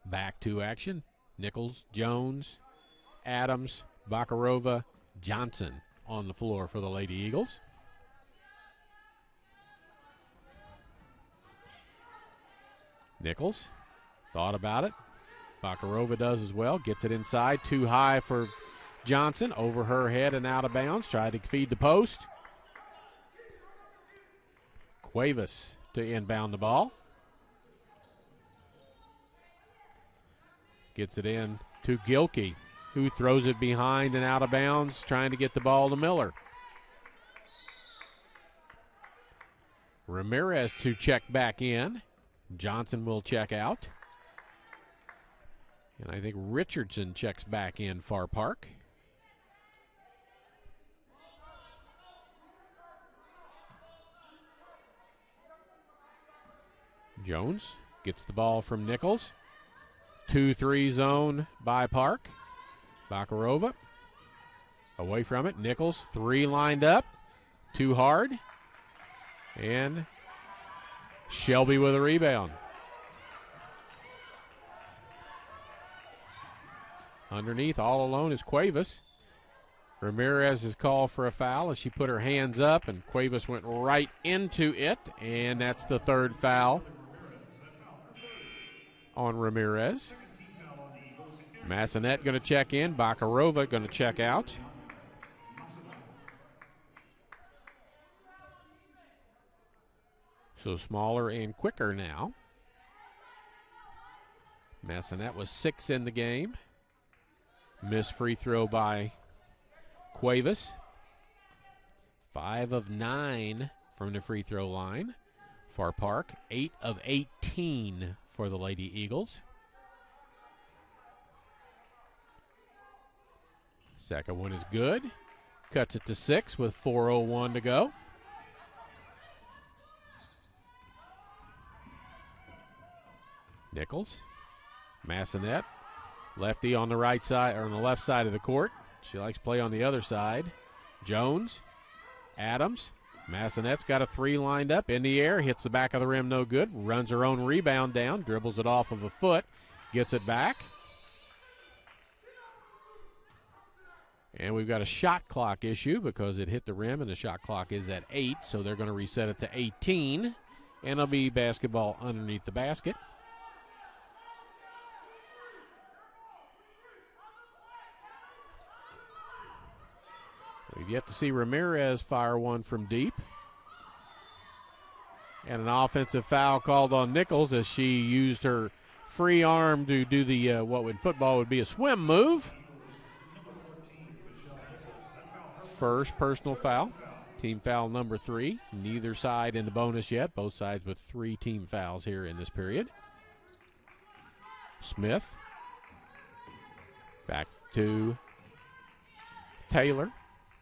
Back to action. Nichols, Jones, Adams, Bakarova, Johnson on the floor for the Lady Eagles. Nichols thought about it. Bakarova does as well. Gets it inside. Too high for Johnson. Over her head and out of bounds. Tried to feed the post. Cuevas to inbound the ball. Gets it in to Gilkey, who throws it behind and out of bounds, trying to get the ball to Miller. Ramirez to check back in. Johnson will check out. And I think Richardson checks back in for Park. Jones gets the ball from Nichols. 2-3 zone by Park. Bakarova away from it. Nichols, 3 lined up. Too hard. And Shelby with a rebound. Underneath, all alone, is Cuevas. Ramirez is called for a foul as she put her hands up, and Cuevas went right into it, and that's the third foul on Ramirez. Massanet going to check in. Bakarova going to check out. So smaller and quicker now. Massanet was 6 in the game. Missed free throw by Cuevas. 5 of 9 from the free throw line for Park. 8 of 18 for the Lady Eagles. Second one is good. Cuts it to 6 with 4:01 to go. Nichols. Massanet. Lefty on the right side, or on the left side of the court. She likes play on the other side. Jones. Adams. Massanet's got a 3 lined up in the air. Hits the back of the rim, no good. Runs her own rebound down. Dribbles it off of a foot. Gets it back. And we've got a shot clock issue because it hit the rim and the shot clock is at 8. So they're going to reset it to 18. And it'll be basketball underneath the basket. We've yet to see Ramirez fire one from deep. And an offensive foul called on Nichols as she used her free arm to do the what in football would be a swim move. First personal foul. Team foul number 3. Neither side in the bonus yet. Both sides with 3 team fouls here in this period. Smith. Back to Taylor.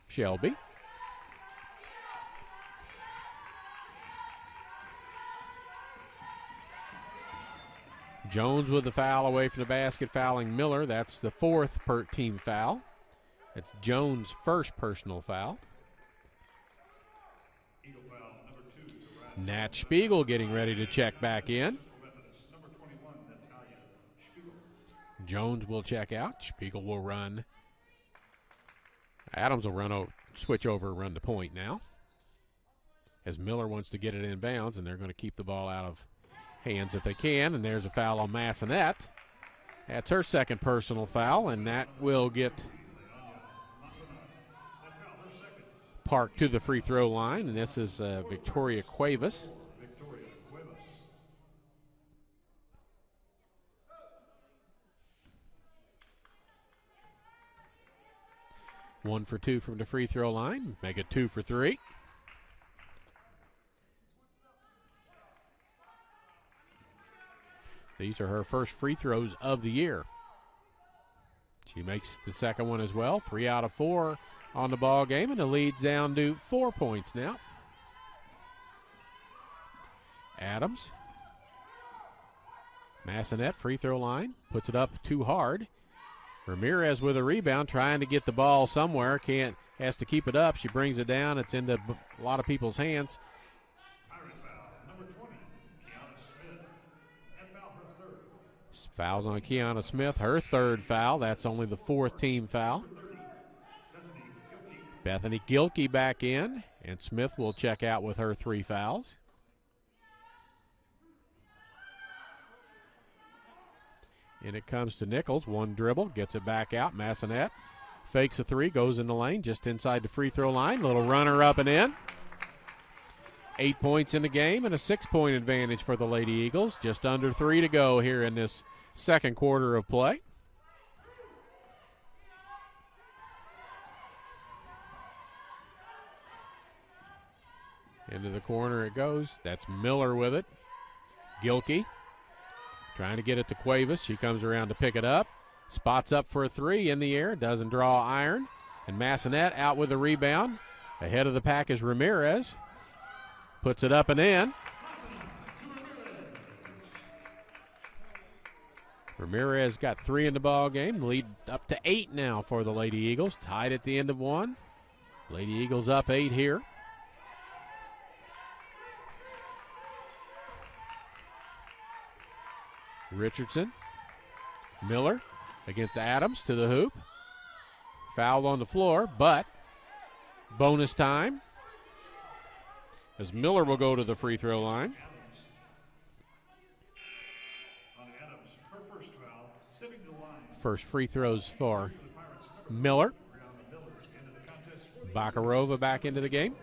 Shelby. Jones with the foul away from the basket, fouling Miller. That's the 4th per team foul. It's Jones' first personal foul. Nat Spiegel getting ready to check back in. Jones will check out. Spiegel will run. Adams will switch over, run the point now. As Miller wants to get it in bounds, and they're going to keep the ball out of hands if they can. And there's a foul on Massanet. That's her second personal foul, and that will get Park to the free throw line. And this is Victoria Cuevas. 1 for 2 from the free throw line. Make it 2 for 3. These are her first free throws of the year. She makes the second one as well. 3 out of 4 on the ball game, and the lead's down to 4 points now. Adams. Massanet, free throw line. Puts it up too hard. Ramirez with a rebound, trying to get the ball somewhere. Has to keep it up. She brings it down. It's into a lot of people's hands. Fouls on Kiana Smith, her 3rd foul. That's only the 4th team foul. Bethany Gilkey back in, and Smith will check out with her 3 fouls. And it comes to Nichols. 1 dribble, gets it back out. Massanet fakes a 3, goes in the lane, just inside the free throw line. Little runner up and in. 8 points in the game and a 6-point advantage for the Lady Eagles. Just under 3 to go here in this second quarter of play. Into the corner it goes. That's Miller with it. Gilkey trying to get it to Cuevas. She comes around to pick it up. Spots up for a 3 in the air. Doesn't draw iron. And Massanet out with the rebound. Ahead of the pack is Ramirez. Puts it up and in. Ramirez got 3 in the ball game. Lead up to 8 now for the Lady Eagles. Tied at the end of 1. Lady Eagles up 8 here. Richardson. Miller against Adams to the hoop. Foul on the floor, but bonus time as Miller will go to the free throw line. On Adams, her first foul, Stepping to the line. First free throws for Miller. Bakarova back into the game.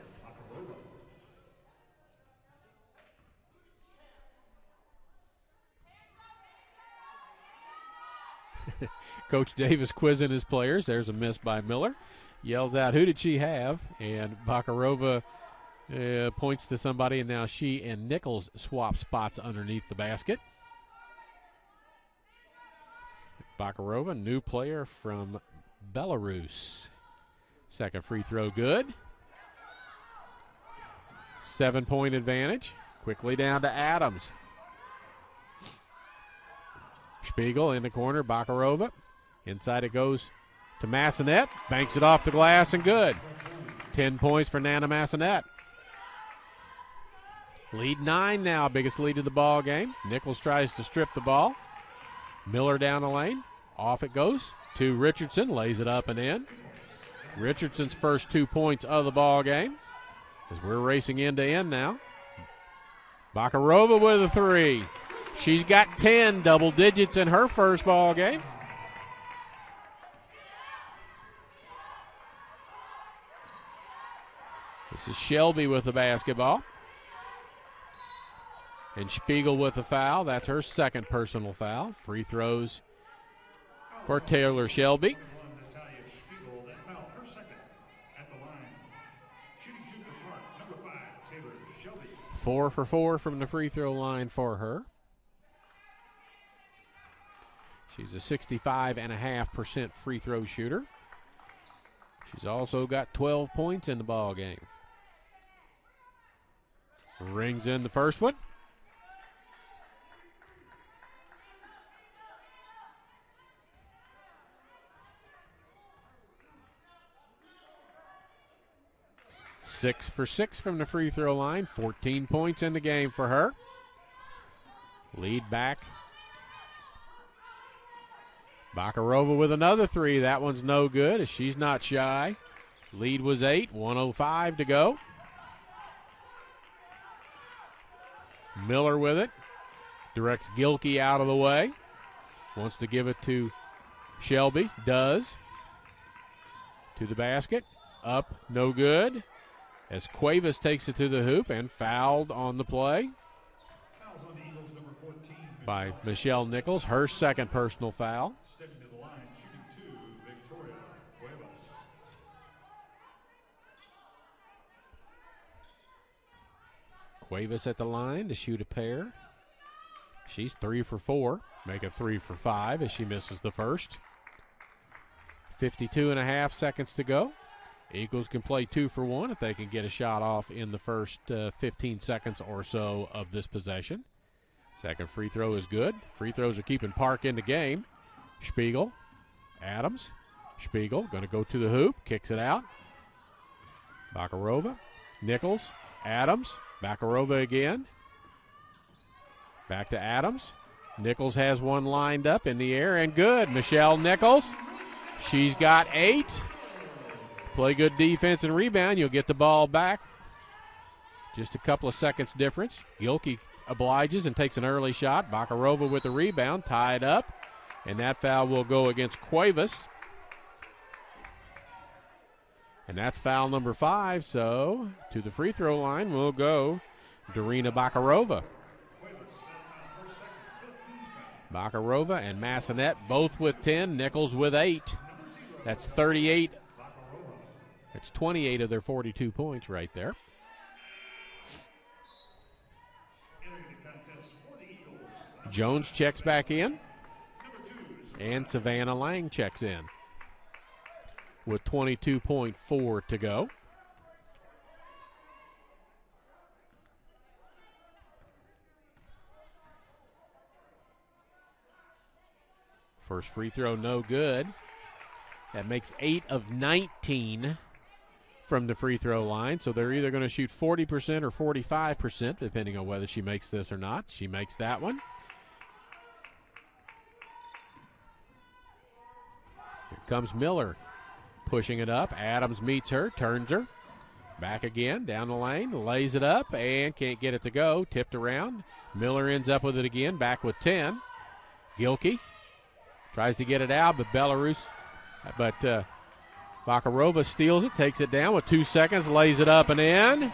Coach Davis quizzing his players. There's a miss by Miller. Yells out, who did she have? And Bakarova points to somebody, and now she and Nichols swap spots underneath the basket. Bakarova, new player from Belarus. Second free throw good. 7-point advantage. Quickly down to Adams. Spiegel in the corner, Bakarova. Inside it goes to Massanet. Banks it off the glass and good. 10 points for Nana Massanet. Lead 9 now, biggest lead of the ball game. Nichols tries to strip the ball. Miller down the lane. Off it goes to Richardson. Lays it up and in. Richardson's first 2 points of the ball game as we're racing end to end now. Bakarova with a three. She's got 10 double digits in her first ball game. This is Shelby with the basketball. And Spiegel with the foul. That's her second personal foul. Free throws for Taylor Shelby. 4 for 4 from the free throw line for her. She's a 65.5% free throw shooter. She's also got 12 points in the ball game. Rings in the first one. Six for 6 from the free throw line. 14 points in the game for her. Lead back. Bakarova with another three. That one's no good as she's not shy. Lead was 8. 1:05 to go. Miller with it. Directs Gilkey out of the way. Wants to give it to Shelby. Does. To the basket. Up. No good. As Cuevas takes it to the hoop and fouled on the play by Michelle Nichols, her second personal foul. Stepping to the line, shooting 2, Victoria Cuevas. Cuevas at the line to shoot a pair. She's 3 for 4. Make it 3 for 5 as she misses the first. 52.5 seconds to go. Eagles can play 2 for 1 if they can get a shot off in the first 15 seconds or so of this possession. Second free throw is good. Free throws are keeping Park in the game. Spiegel, Adams, Spiegel going to go to the hoop, kicks it out. Bakarova, Nichols, Adams, Bakarova again. Back to Adams. Nichols has one lined up in the air and good. Michelle Nichols, she's got 8. Play good defense and rebound. You'll get the ball back. Just a couple of seconds difference. Gilkey obliges and takes an early shot. Bakarova with the rebound, tied up. And that foul will go against Cuevas. And that's foul number 5. So to the free throw line will go Darina Bakarova. Bakarova and Massanet both with 10. Nichols with 8. That's 38. It's 28 of their 42 points right there. Jones checks back in. And Savannah Lang checks in with 22.4 to go. First free throw, no good. That makes 8 of 19 from the free throw line. So they're either going to shoot 40% or 45%, depending on whether she makes this or not. She makes that one. Here comes Miller, pushing it up. Adams meets her, turns her. Back again, down the lane, lays it up, and can't get it to go. Tipped around. Miller ends up with it again, back with 10. Gilkey Tries to get it out, but Bakarova steals it, takes it down with 2 seconds, lays it up and in.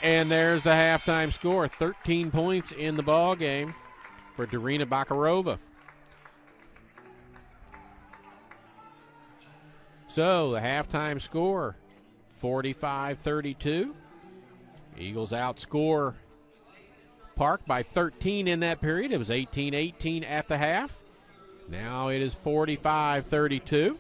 And there's the halftime score. 13 points in the ball game for Darina Bakarova. So the halftime score, 45-32. Eagles outscore Park by 13 in that period. It was 18-18 at the half. Now it is 45-32.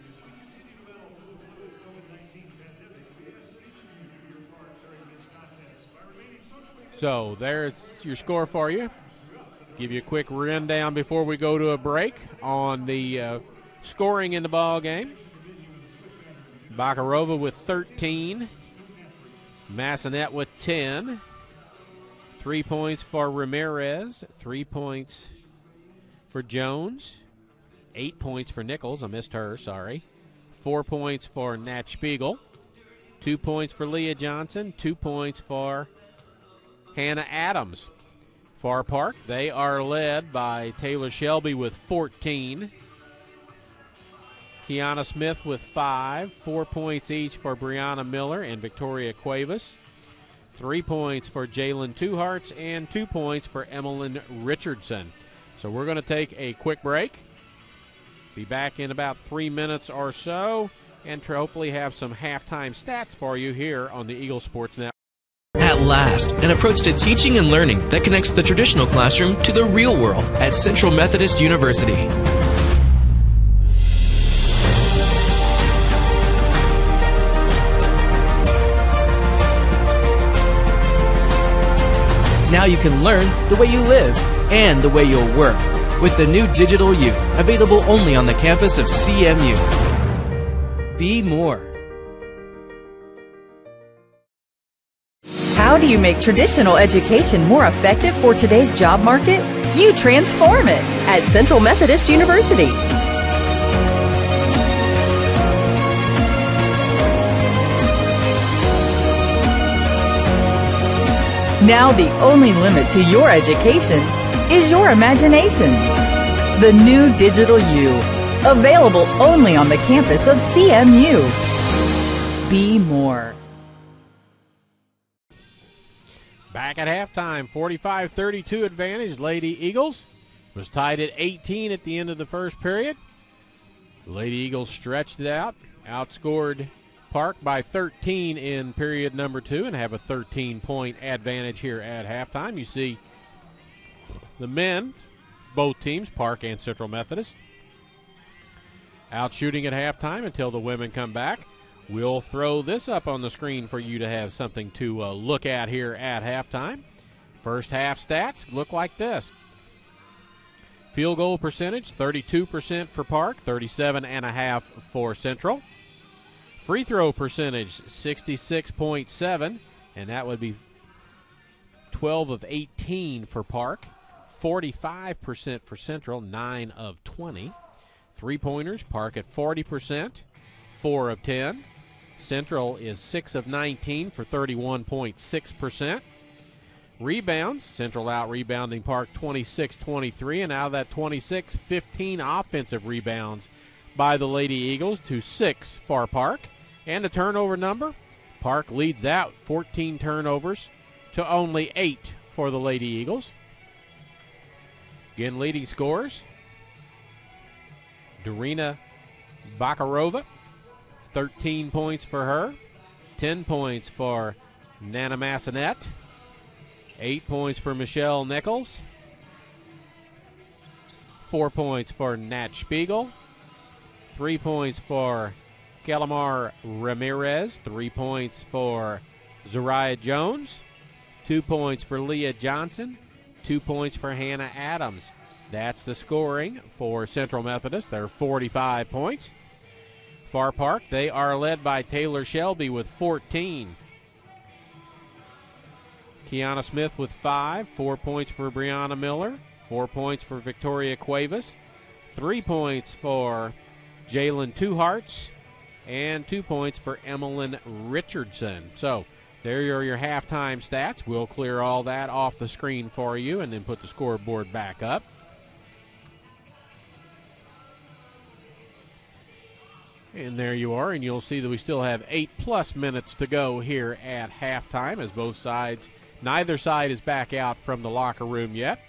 So there's your score for you. Give you a quick rundown before we go to a break on the scoring in the ball game. Bakarova with 13. Massanet with 10. 3 points for Ramirez. 3 points for Jones. 8 points for Nichols. I missed her, sorry. 4 points for Nat Spiegel. 2 points for Leah Johnson. 2 points for Hannah Adams. For Park, they are led by Taylor Shelby with 14. Kiana Smith with 5. 4 points each for Brianna Miller and Victoria Cuevas. 3 points for Jalen Twohearts and 2 points for Emmeline Richardson. So we're going to take a quick break. Be back in about 3 minutes or so and hopefully have some halftime stats for you here on the Eagle Sports Network. At last, an approach to teaching and learning that connects the traditional classroom to the real world at Central Methodist University. Now you can learn the way you live and the way you'll work with the new Digital U, available only on the campus of CMU. Be more. How do you make traditional education more effective for today's job market? You transform it at Central Methodist University. Now the only limit to your education is your imagination. The new Digital U, available only on the campus of CMU. Be more. Back at halftime, 45-32 advantage. Lady Eagles was tied at 18 at the end of the first period. The Lady Eagles stretched it out, outscored Park by 13 in period number 2 and have a 13-point advantage here at halftime. You see the men, both teams, Park and Central Methodist, out shooting at halftime until the women come back. We'll throw this up on the screen for you to have something to look at here at halftime. First half stats look like this. Field goal percentage, 32% for Park, 37.5% for Central. Free throw percentage, 66.7%, and that would be 12 of 18 for Park. 45% for Central, 9 of 20. Three-pointers, Park at 40%, 4 of 10. Central is 6 of 19 for 31.6%. Rebounds, Central out-rebounding Park 26-23, and out of that 26, 15 offensive rebounds by the Lady Eagles to 6 for Park. And the turnover number, Park leads that, 14 turnovers to only 8 for the Lady Eagles. Again, leading scorers, Darina Bakarova, 13 points for her, 10 points for Nana Massanet, 8 points for Michelle Nichols, 4 points for Nat Spiegel, 3 points for Calamar Ramirez, 3 points for Zariah Jones, 2 points for Leah Johnson, 2 points for Hannah Adams. That's the scoring for Central Methodist. They're 45 points. For Park, they are led by Taylor Shelby with 14. Kiana Smith with 5, 4 points for Brianna Miller, 4 points for Victoria Cuevas, 3 points for Jalen Twohearts, and 2 points for Emmeline Richardson. So there are your halftime stats. We'll clear all that off the screen for you and then put the scoreboard back up. And there you are, and you'll see that we still have 8+ minutes to go here at halftime as neither side is back out from the locker room yet.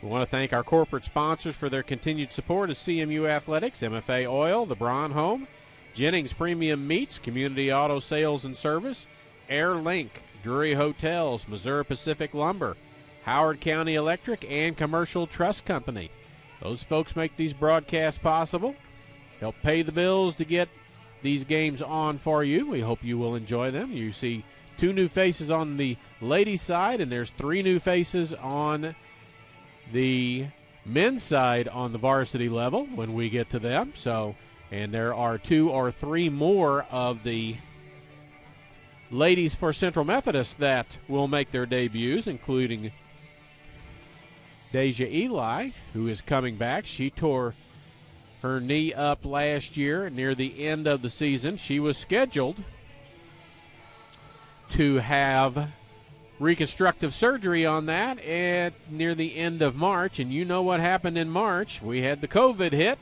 We want to thank our corporate sponsors for their continued support of CMU Athletics: MFA Oil, the Braun Home, Jennings Premium Meats, Community Auto Sales and Service, Air Link, Drury Hotels, Missouri Pacific Lumber, Howard County Electric, and Commercial Trust Company. Those folks make these broadcasts possible, help pay the bills to get these games on for you. We hope you will enjoy them. You see 2 new faces on the ladies' side, and there's 3 new faces on the men's side on the varsity level when we get to them. And there are 2 or 3 more of the ladies for Central Methodist that will make their debuts, including Deja Eli, who is coming back. She tore her knee up last year near the end of the season. She was scheduled to have reconstructive surgery on that near the end of March, and you know what happened in March. We had the COVID hit,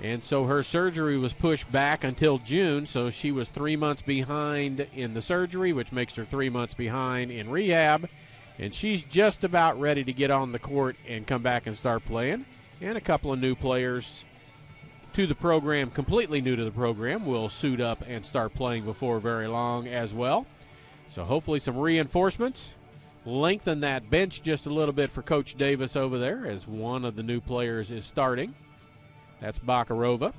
and so her surgery was pushed back until June, so she was 3 months behind in the surgery, which makes her 3 months behind in rehab, and she's just about ready to get on the court and come back and start playing. And a couple of new players to the program, completely new to the program, will suit up and start playing before very long as well. So hopefully some reinforcements. Lengthen that bench just a little bit for Coach Davis over there as one of the new players is starting. That's Bakarova.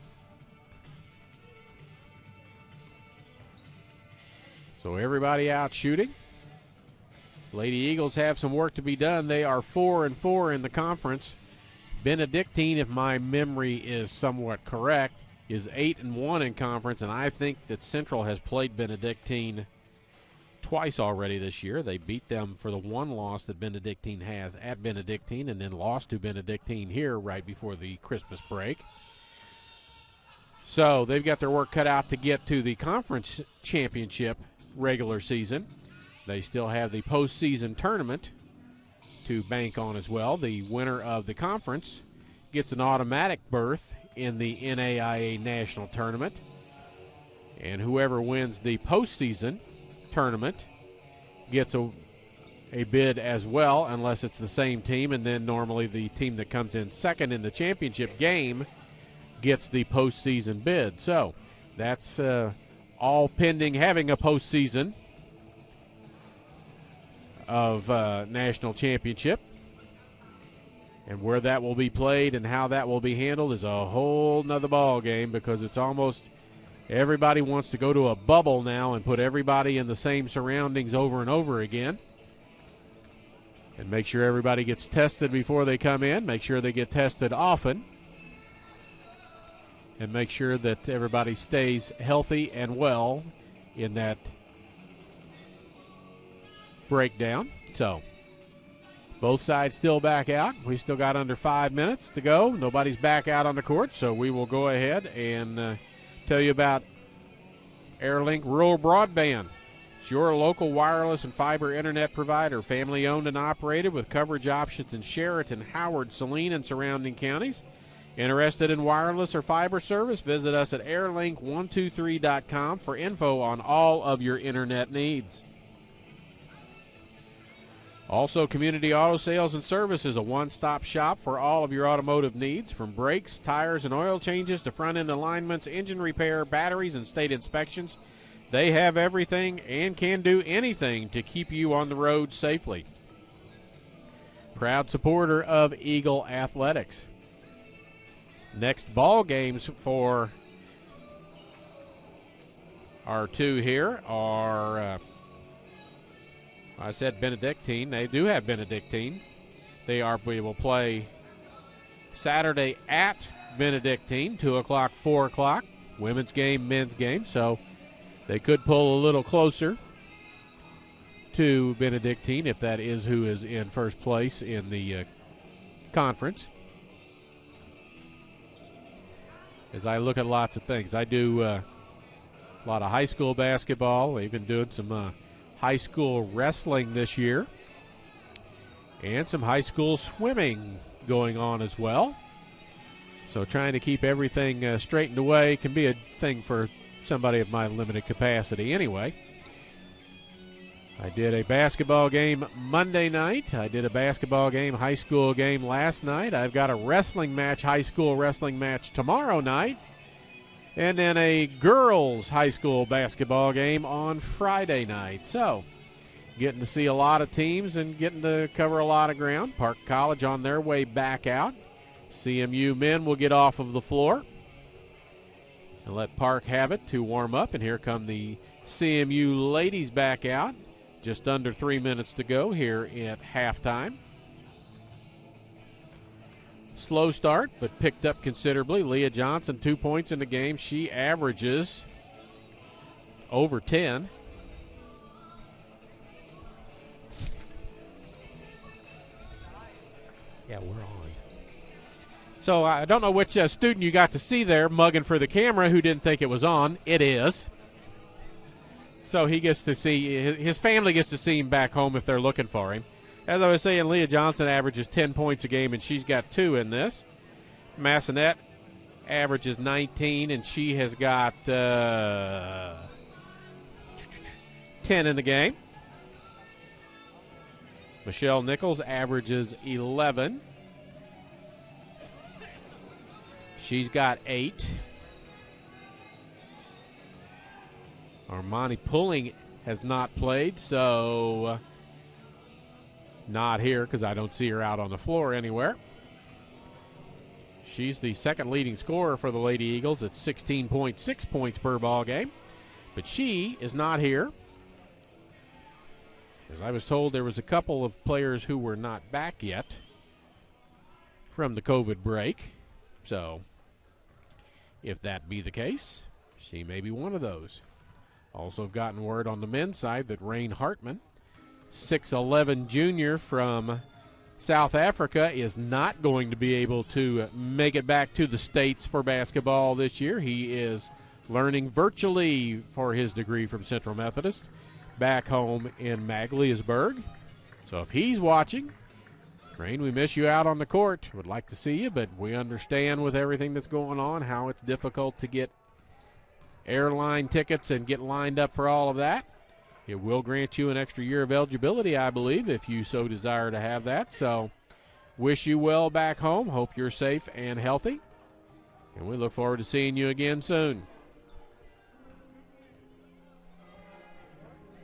So everybody out shooting. Lady Eagles have some work to be done. They are 4-4 in the conference. Benedictine, if my memory is somewhat correct, is 8-1 in conference, and I think that Central has played Benedictine twice already this year. They beat them for the 1 loss that Benedictine has at Benedictine, and then lost to Benedictine here right before the Christmas break. So they've got their work cut out to get to the conference championship regular season. They still have the postseason tournament to bank on as well. The winner of the conference gets an automatic berth in the NAIA National Tournament, and whoever wins the postseason tournament gets a bid as well, unless it's the same team, and then normally the team that comes in second in the championship game gets the postseason bid. So that's all pending having a postseason of national championship, and where that will be played and how that will be handled is a whole nother ball game, because it's almost everybody wants to go to a bubble now and put everybody in the same surroundings over and over again, and make sure everybody gets tested before they come in, make sure they get tested often, and make sure that everybody stays healthy and well in that breakdown. So both sides still back out. We still got under 5 minutes to go. Nobody's back out on the court, so we will go ahead and tell you about AirLink Rural Broadband. It's your local wireless and fiber internet provider, family owned and operated with coverage options in Sheraton, Howard, Saline, and surrounding counties. Interested in wireless or fiber service? Visit us at airlink123.com for info on all of your internet needs. Also, Community Auto Sales and Service is a one-stop shop for all of your automotive needs, from brakes, tires, and oil changes to front-end alignments, engine repair, batteries, and state inspections. They have everything and can do anything to keep you on the road safely. Proud supporter of Eagle Athletics. Next ball games for our 2 here are... I said Benedictine. They do have Benedictine. We will play Saturday at Benedictine, 2 o'clock, 4 o'clock. Women's game, men's game. So they could pull a little closer to Benedictine if that is who is in first place in the conference. As I look at lots of things, I do a lot of high school basketball. They've been doing some high school wrestling this year, and some high school swimming going on as well. So trying to keep everything straightened away can be a thing for somebody of my limited capacity. Anyway, I did a basketball game Monday night. I did a basketball game, high school game last night. I've got a wrestling match, high school wrestling match tomorrow night. And then a girls high school basketball game on Friday night. So getting to see a lot of teams and getting to cover a lot of ground. Park College on their way back out. CMU men will get off of the floor and let Park have it to warm up. And here come the CMU ladies back out. Just under 3 minutes to go here at halftime. Slow start, but picked up considerably. Leah Johnson, 2 points in the game. She averages over 10. Yeah, we're on. So I don't know which student you got to see there mugging for the camera who didn't think it was on. It is. So he gets to see, his family gets to see him back home if they're looking for him. As I was saying, Leah Johnson averages 10 points a game, and she's got 2 in this. Massanet averages 19, and she has got 10 in the game. Michelle Nichols averages 11. She's got 8. Armani Pulling has not played, so not here because I don't see her out on the floor anywhere. She's the second leading scorer for the Lady Eagles at 16.6 points per ball game, but she is not here. As I was told, there was a couple of players who were not back yet from the COVID break, so if that be the case, she may be one of those. Also have gotten word on the men's side that Rain Hartman, 6'11 junior from South Africa, is not going to be able to make it back to the States for basketball this year. He is learning virtually for his degree from Central Methodist back home in Magliasburg. So if he's watching, Rain, we miss you out on the court. Would like to see you, but we understand with everything that's going on how it's difficult to get airline tickets and get lined up for all of that. It will grant you an extra year of eligibility, I believe, if you so desire to have that. So wish you well back home. Hope you're safe and healthy. And we look forward to seeing you again soon.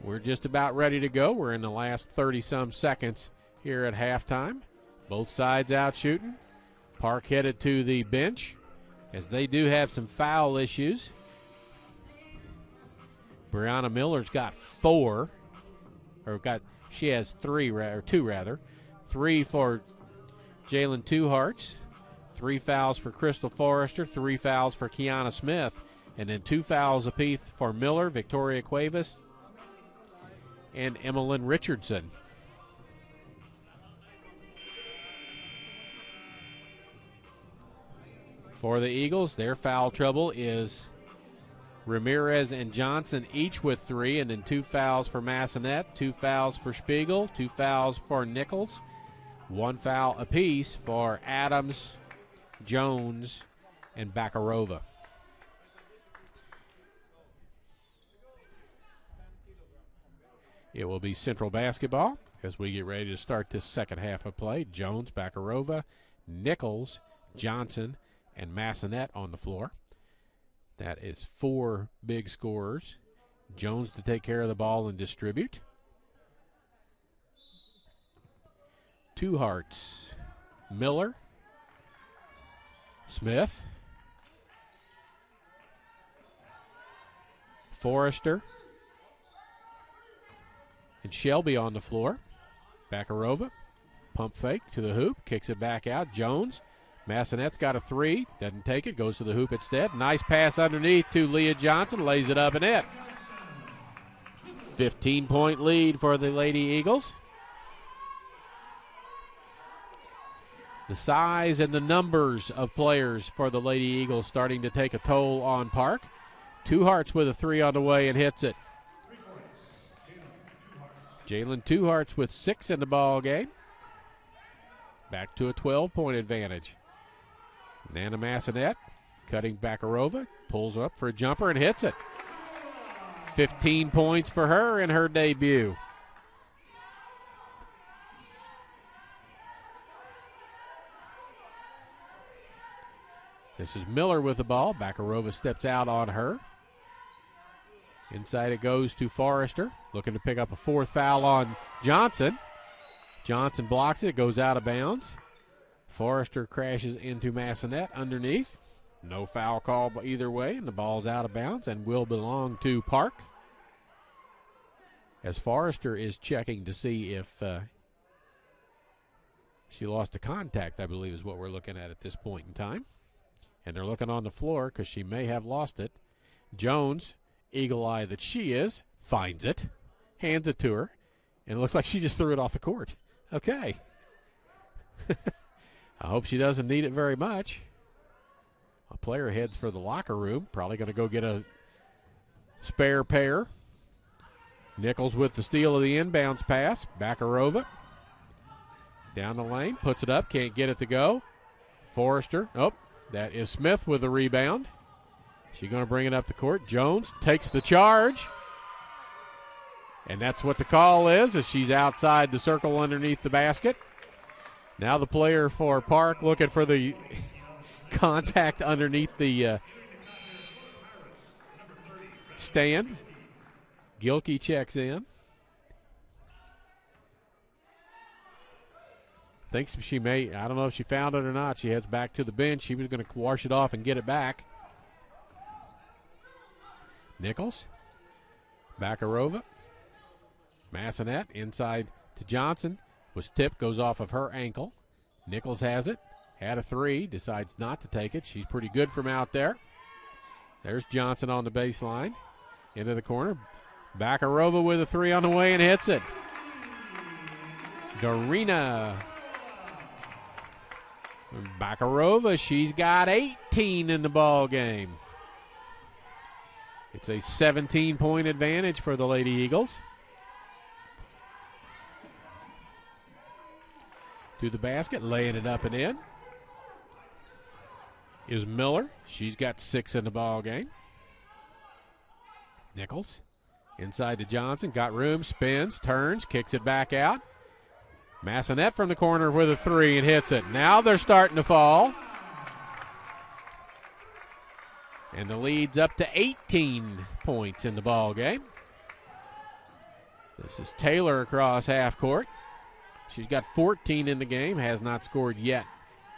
We're just about ready to go. We're in the last 30-some seconds here at halftime. Both sides out shooting. Park headed to the bench as they do have some foul issues. Brianna Miller's got 4, she has 3, or 2 rather. 3 for Jalen Two-Hearts, 3 fouls for Crystal Forrester, 3 fouls for Kiana Smith, and then 2 fouls apiece for Miller, Victoria Cuevas, and Emmeline Richardson. For the Eagles, their foul trouble is Ramirez and Johnson each with 3, and then 2 fouls for Massanet, 2 fouls for Spiegel, 2 fouls for Nichols, 1 foul apiece for Adams, Jones, and Bakarova. It will be Central basketball as we get ready to start this second half of play. Jones, Bakarova, Nichols, Johnson, and Massanet on the floor. That is 4 big scorers. Jones to take care of the ball and distribute. Two-Hearts, Miller, Smith, Forrester, and Shelby on the floor. Bakarova, pump fake to the hoop, kicks it back out. Jones, Massanet's got a 3, doesn't take it, goes to the hoop instead. Nice pass underneath to Leah Johnson, lays it up and in. 15-point lead for the Lady Eagles. The size and the numbers of players for the Lady Eagles starting to take a toll on Park. Two-Hearts with a 3 on the way and hits it. Jalen Two-Hearts with 6 in the ball game. Back to a 12-point advantage. Nana Massanet cutting Bakarova, pulls up for a jumper and hits it. 15 points for her in her debut. This is Miller with the ball. Bakarova steps out on her. Inside it goes to Forrester, looking to pick up a fourth foul on Johnson. Johnson blocks it, goes out of bounds. Forrester crashes into Massanet underneath. No foul call either way, and the ball's out of bounds and will belong to Park. As Forrester is checking to see if she lost a contact, I believe is what we're looking at this point in time. And they're looking on the floor because she may have lost it. Jones, eagle eye that she is, finds it, hands it to her, and it looks like she just threw it off the court. Okay. I hope she doesn't need it very much. A player heads for the locker room, probably going to go get a spare pair. Nichols with the steal of the inbounds pass. Bakarova down the lane, puts it up, can't get it to go. Forrester, that is Smith with the rebound. She's going to bring it up the court. Jones takes the charge. And that's what the call is, as she's outside the circle underneath the basket. Now the player for Park looking for the contact underneath the stand. Gilkey checks in. Thinks she may, I don't know if she found it or not. She heads back to the bench. She was going to wash it off and get it back. Nichols. Bakarova. Massanet inside to Johnson. Was tipped, goes off of her ankle. Nichols has it. Had a three, decides not to take it. She's pretty good from out there. There's Johnson on the baseline. Into the corner. Bakarova with a three on the way and hits it. Garina. Bakarova, she's got 18 in the ball game. It's a 17-point advantage for the Lady Eagles. To the basket, laying it up and in is Miller. She's got 6 in the ball game. Nichols inside to Johnson, got room, spins, turns, kicks it back out. Massanet from the corner with a three and hits it. Now they're starting to fall. And the lead's up to 18 points in the ball game. This is Taylor across half court. She's got 14 in the game, has not scored yet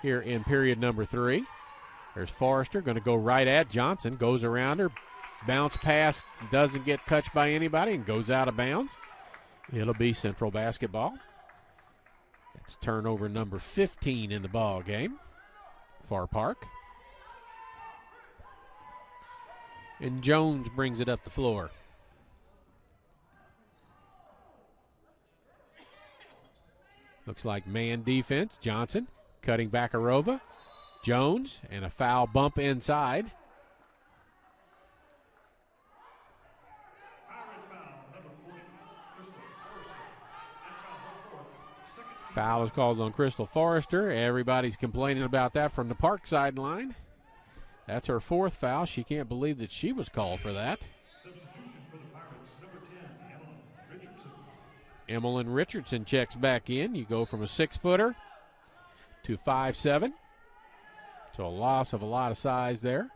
here in period number 3. There's Forrester, going to go right at Johnson, goes around her, bounce pass, doesn't get touched by anybody and goes out of bounds. It'll be Central basketball. It's turnover number 15 in the ball game for Park. And Jones brings it up the floor. Looks like man defense. Johnson cutting Bakarova. Jones and a foul bump inside. Foul is called on Crystal Forrester. Everybody's complaining about that from the Park sideline. That's her 4th foul. She can't believe that she was called for that. Substitution for the Pirates, number 10, Richardson. Emmeline Richardson checks back in. You go from a 6-footer to 5'7". So a loss of a lot of size there.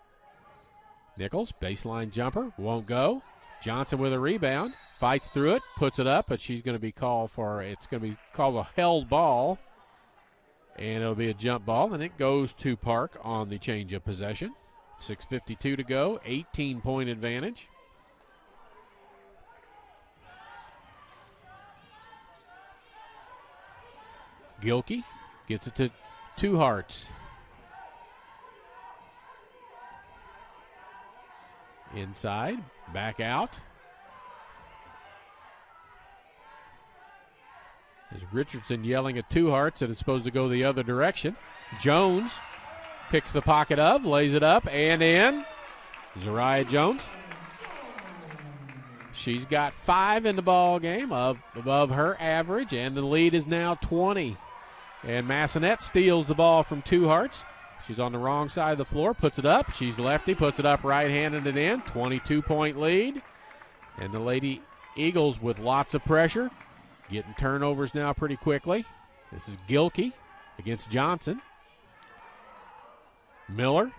Nichols, baseline jumper, won't go. Johnson with a rebound, fights through it, puts it up, but she's going to be called for, it's going to be called a held ball. And it'll be a jump ball, and it goes to Park on the change of possession. 6:52 to go, 18-point advantage. Gilkey gets it to Two Hearts. Inside, back out. There's Richardson yelling at Two Hearts that it's supposed to go the other direction. Jones picks the pocket up, lays it up, and in. Zariah Jones. She's got 5 in the ball game, above her average, and the lead is now 20. And Massanet steals the ball from Two Hearts. She's on the wrong side of the floor, puts it up. She's lefty, puts it up right-handed and in. 22-point lead. And the Lady Eagles with lots of pressure, getting turnovers now pretty quickly. This is Gilkey against Johnson. Miller,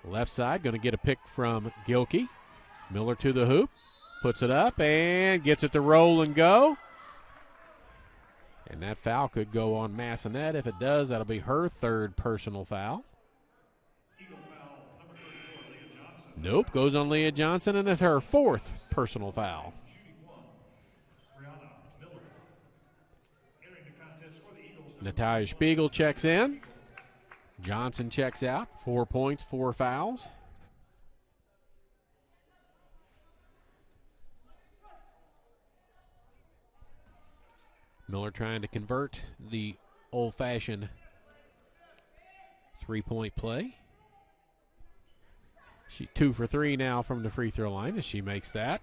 left side, going to get a pick from Gilkey. Miller to the hoop, puts it up and gets it to roll and go. And that foul could go on Massonet. If it does, that'll be her third personal foul. Nope, goes on Leah Johnson, and it's her fourth personal foul. Natalia Spiegel checks in. Johnson checks out. 4 points, 4 fouls. Miller trying to convert the old-fashioned three-point play. She 2 for 3 now from the free throw line as she makes that.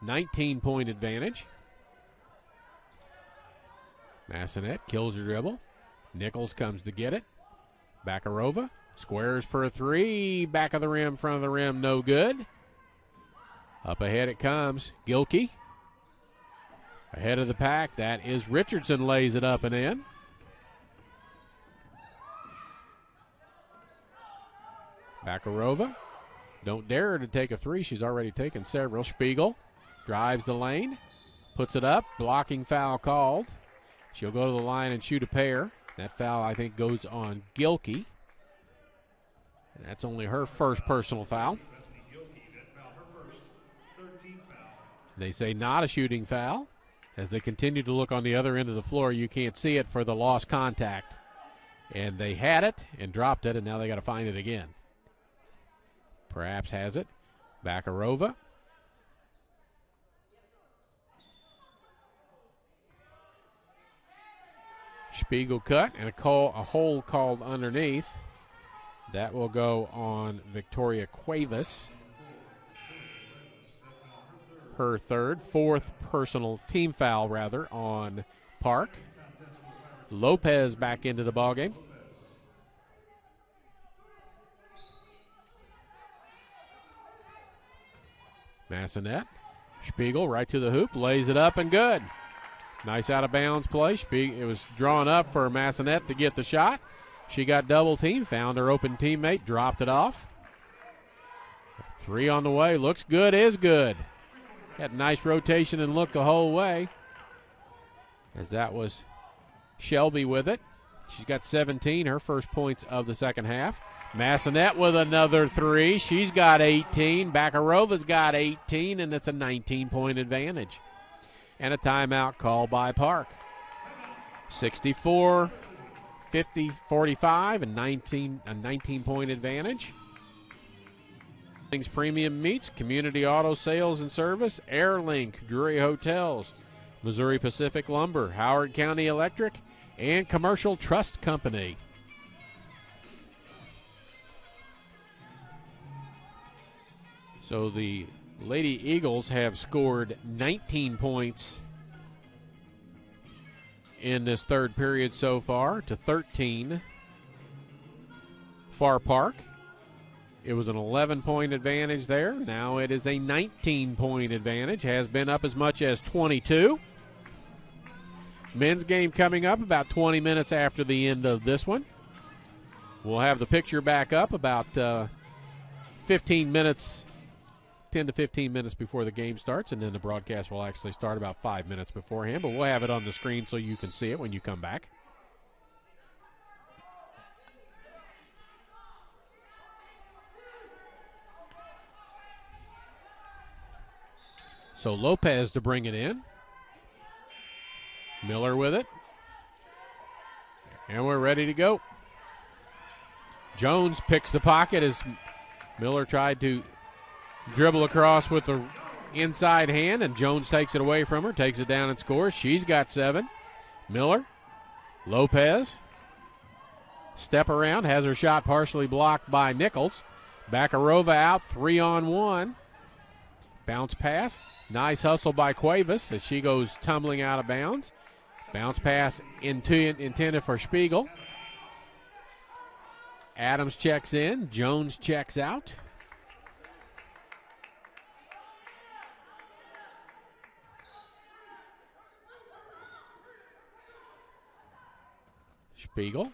19-point advantage. Massonet kills her dribble. Nichols comes to get it. Bakarova squares for a 3. Back of the rim, front of the rim, no good. Up ahead it comes. Gilkey. Ahead of the pack, that is Richardson, lays it up and in. Bakarova. Don't dare her to take a 3. She's already taken several. Spiegel drives the lane, puts it up. Blocking foul called. She'll go to the line and shoot a pair. That foul, I think, goes on Gilkey. And that's only her first personal foul. They say not a shooting foul. As they continue to look on the other end of the floor, you can't see it for the lost contact. And they had it and dropped it, and now they got to find it again. Perhaps has it. Bakarova. Spiegel cut and a hole called underneath. That will go on Victoria Cuevas. Her fourth personal team foul, rather, on Park. Lopez back into the ballgame. Massonet. Spiegel right to the hoop, lays it up and good. Nice out of bounds play. It was drawn up for Massonet to get the shot. She got double teamed, found her open teammate, dropped it off. 3 on the way, looks good, is good. Had a nice rotation and look the whole way. As that was Shelby with it. She's got 17, her first points of the second half. Massonet with another 3. She's got 18. Bakarova's got 18, and it's a 19-point advantage. And a timeout called by Park. 64, 50, 45, and a 19-point advantage. Premium Meats, Community Auto Sales and Service, Airlink, Drury Hotels, Missouri Pacific Lumber, Howard County Electric, and Commercial Trust Company. So the Lady Eagles have scored 19 points in this third period so far to 13 for Park. It was an 11-point advantage there. Now it is a 19-point advantage. Has been up as much as 22. Men's game coming up about 20 minutes after the end of this one. We'll have the picture back up about 15 minutes, 10 to 15 minutes before the game starts, and then the broadcast will actually start about 5 minutes beforehand, but we'll have it on the screen so you can see it when you come back. So Lopez to bring it in. Miller with it. And we're ready to go. Jones picks the pocket as Miller tried to dribble across with the inside hand, and Jones takes it away from her, takes it down and scores. She's got 7. Miller. Lopez. Step around, has her shot partially blocked by Nichols. Bakarova out, 3-on-1. Bounce pass. Nice hustle by Cuevas as she goes tumbling out of bounds. Bounce pass intended for Spiegel. Adams checks in. Jones checks out. Spiegel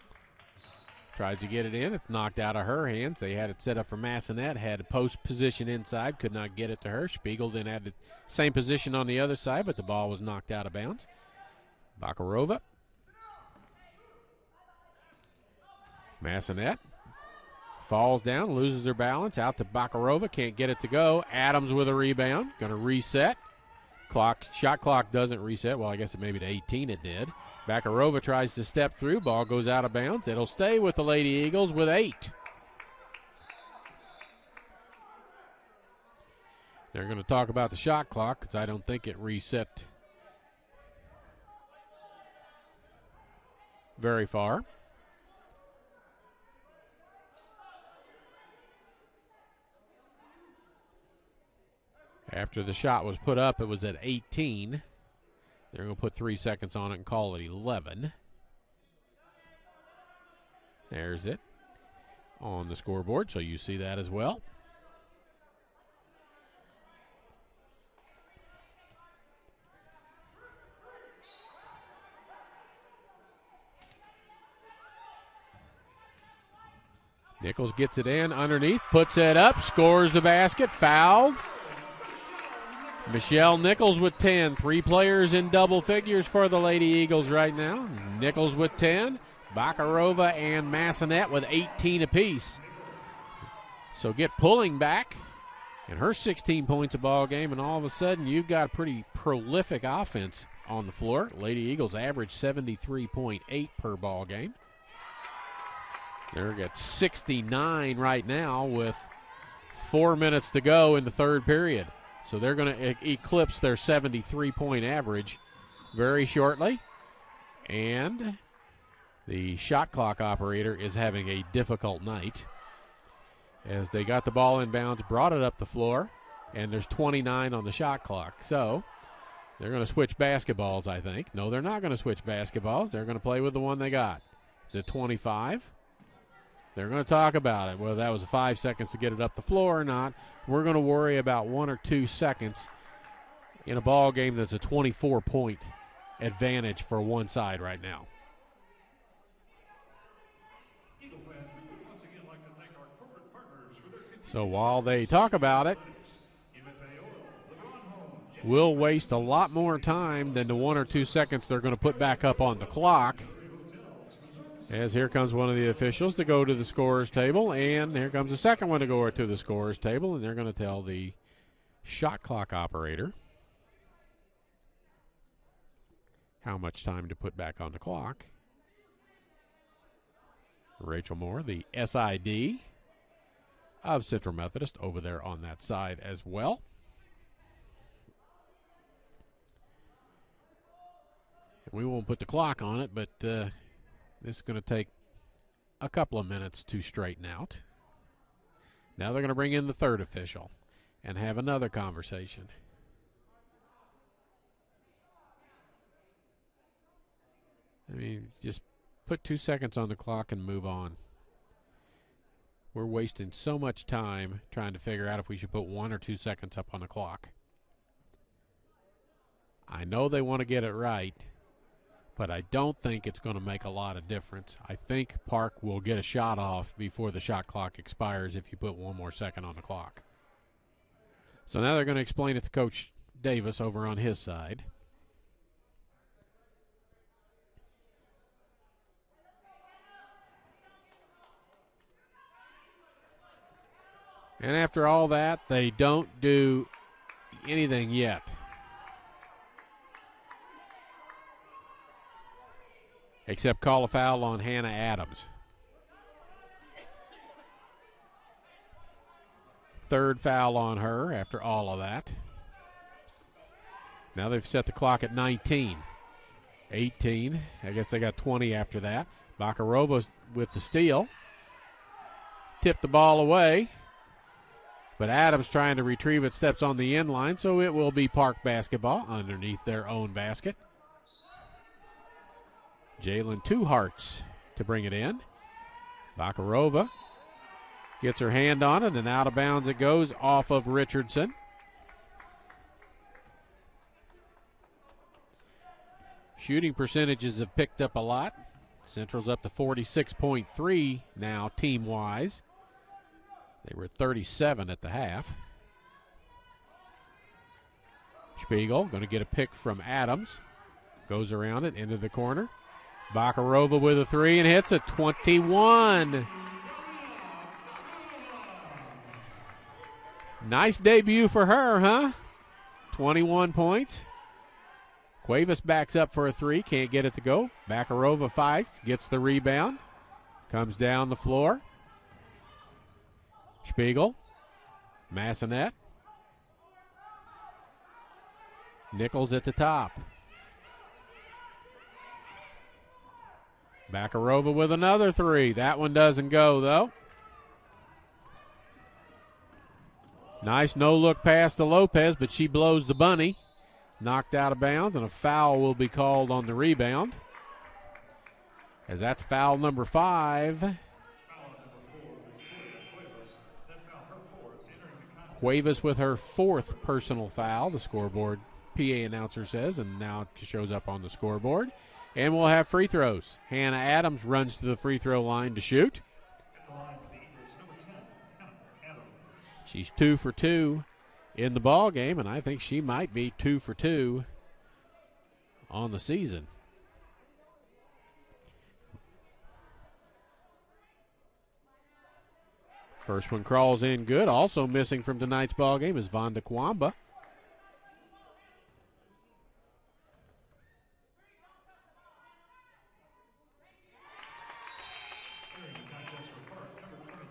tries to get it in. It's knocked out of her hands. They had it set up for Massanet. Had a post position inside. Could not get it to her. Spiegel then had the same position on the other side, but the ball was knocked out of bounds. Bakarova. Massanet falls down, loses her balance. Out to Bakarova. Can't get it to go. Adams with a rebound. Going to reset. Shot clock doesn't reset. Well, I guess maybe to 18 it did. Bakarova tries to step through. Ball goes out of bounds. It'll stay with the Lady Eagles with 8. They're going to talk about the shot clock because I don't think it reset very far. After the shot was put up, it was at 18. They're going to put 3 seconds on it and call it 11. There's it on the scoreboard, so you see that as well. Nichols gets it in underneath, puts it up, scores the basket, fouled. Michelle Nichols with 10. 3 players in double figures for the Lady Eagles right now. Nichols with 10. Bakarova and Massanet with 18 apiece. So get pulling back. And her 16 points a ball game, and all of a sudden you've got a pretty prolific offense on the floor. Lady Eagles average 73.8 per ball game. They're at 69 right now with 4 minutes to go in the third period. So they're going to eclipse their 73-point average very shortly. And the shot clock operator is having a difficult night as they got the ball inbounds, brought it up the floor, and there's 29 on the shot clock. So they're going to switch basketballs, I think. No, they're not going to switch basketballs. They're going to play with the one they got. Is it 25? They're going to talk about it, whether that was 5 seconds to get it up the floor or not. We're going to worry about 1 or 2 seconds in a ball game that's a 24-point advantage for one side right now. So while they talk about it, we'll waste a lot more time than the 1 or 2 seconds they're going to put back up on the clock. As here comes one of the officials to go to the scorer's table, and here comes the second one to go to the scorer's table, and they're going to tell the shot clock operator how much time to put back on the clock. Rachel Moore, the SID of Central Methodist, over there on that side as well. We won't put the clock on it, but this is going to take a couple of minutes to straighten out. Now they're going to bring in the third official and have another conversation. I mean, just put 2 seconds on the clock and move on. We're wasting so much time trying to figure out if we should put 1 or 2 seconds up on the clock. I know they want to get it right, but I don't think it's going to make a lot of difference. I think Park will get a shot off before the shot clock expires if you put 1 more second on the clock. So now they're going to explain it to Coach Davis over on his side. And after all that, they don't do anything yet. Except call a foul on Hannah Adams. Third foul on her after all of that. Now they've set the clock at 19. 18. I guess they got 20 after that. Bakarova with the steal. Tipped the ball away. But Adams trying to retrieve it, steps on the end line, so it will be Park basketball underneath their own basket. Jalen Two Hearts to bring it in. Bakarova gets her hand on it, and out of bounds it goes off of Richardson. Shooting percentages have picked up a lot. Central's up to 46.3 now, team-wise. They were 37 at the half. Spiegel going to get a pick from Adams. Goes around it into the corner. Bakarova with a three and hits it. 21. Nice debut for her, huh? 21 points. Cuevas backs up for a three. Can't get it to go. Bakarova fights. Gets the rebound. Comes down the floor. Spiegel. Massanet. Nichols at the top. Bakarova with another three. That one doesn't go, though. Nice no-look pass to Lopez, but she blows the bunny. Knocked out of bounds, and a foul will be called on the rebound. As that's foul number 5. Cuevas with her 4th personal foul, the scoreboard PA announcer says, and now it shows up on the scoreboard. And we'll have free throws. Hannah Adams runs to the free throw line to shoot. She's 2 for 2 in the ball game, and I think she might be 2 for 2 on the season. First one crawls in good. Also missing from tonight's ball game is Vonda Kwamba.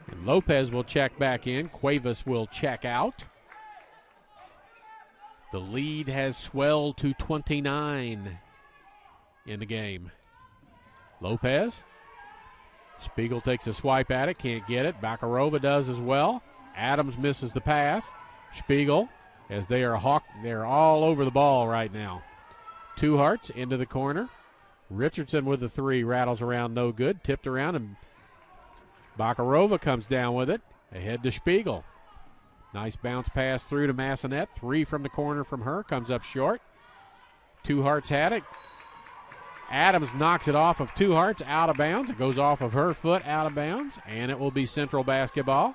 And Lopez will check back in. Cuevas will check out. The lead has swelled to 29 in the game. Lopez. Spiegel takes a swipe at it, can't get it. Bakarova does as well. Adams misses the pass. Spiegel, as they're all over the ball right now. Two Hearts into the corner. Richardson with the three, rattles around, no good. Tipped around, and Bakarova comes down with it. Ahead to Spiegel. Nice bounce pass through to Massanet. Three from the corner from her, comes up short. Two Hearts had it. Adams knocks it off of Two Hearts, out of bounds. It goes off of her foot, out of bounds, and it will be Central basketball.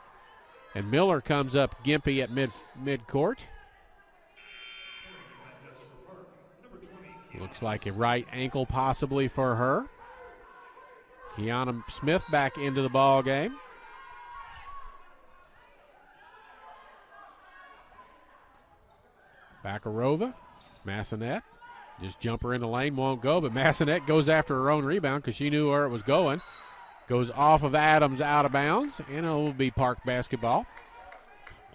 And Miller comes up gimpy at midcourt. Looks like a right ankle possibly for her. Kiana Smith back into the ball game. Bakarova, Massanet. Just jumper in the lane, won't go, but Massanet goes after her own rebound because she knew where it was going. Goes off of Adams, out of bounds, and it will be Park basketball.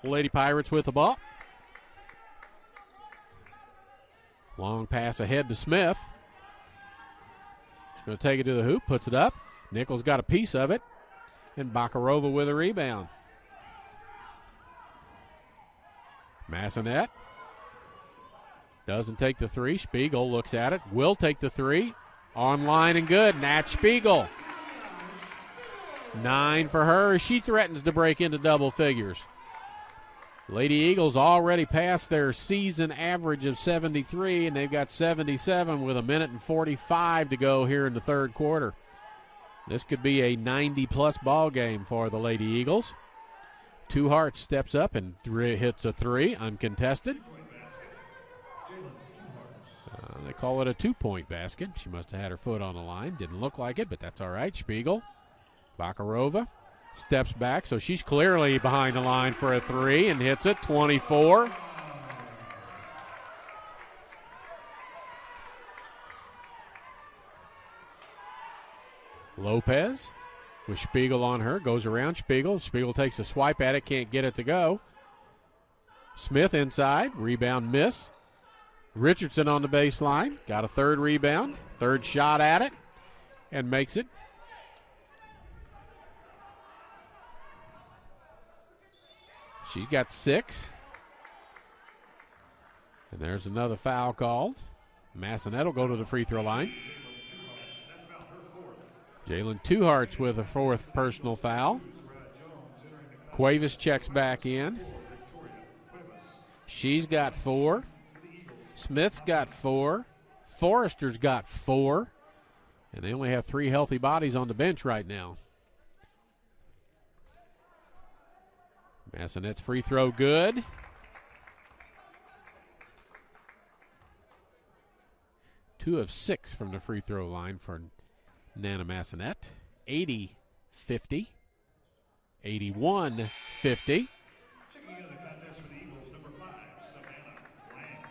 Lady Pirates with the ball. Long pass ahead to Smith. She's going to take it to the hoop, puts it up. Nichols got a piece of it, and Bakarova with a rebound. Massanet. Doesn't take the three. Spiegel looks at it. Will take the three. Online and good. Nat Spiegel. 9 for her as she threatens to break into double figures. Lady Eagles already passed their season average of 73, and they've got 77 with 1:45 to go here in the third quarter. This could be a 90-plus ball game for the Lady Eagles. Two Hearts steps up and hits a three, uncontested. They call it a 2-point basket. She must have had her foot on the line. Didn't look like it, but that's all right. Spiegel. Bakarova steps back, so she's clearly behind the line for a three and hits it. 24. Lopez with Spiegel on her. Goes around Spiegel. Spiegel takes a swipe at it. Can't get it to go. Smith inside. Rebound miss. Richardson on the baseline, got a third rebound, third shot at it, and makes it. She's got 6. And there's another foul called. Massanet will go to the free throw line. Jalen Tuhart's with a fourth personal foul. Cuevas checks back in. She's got 4. Smith's got 4. Forrester's got 4. And they only have 3 healthy bodies on the bench right now. Massenet's free throw good. Two of 6 from the free throw line for Nana Massenet. 80-50. 81-50.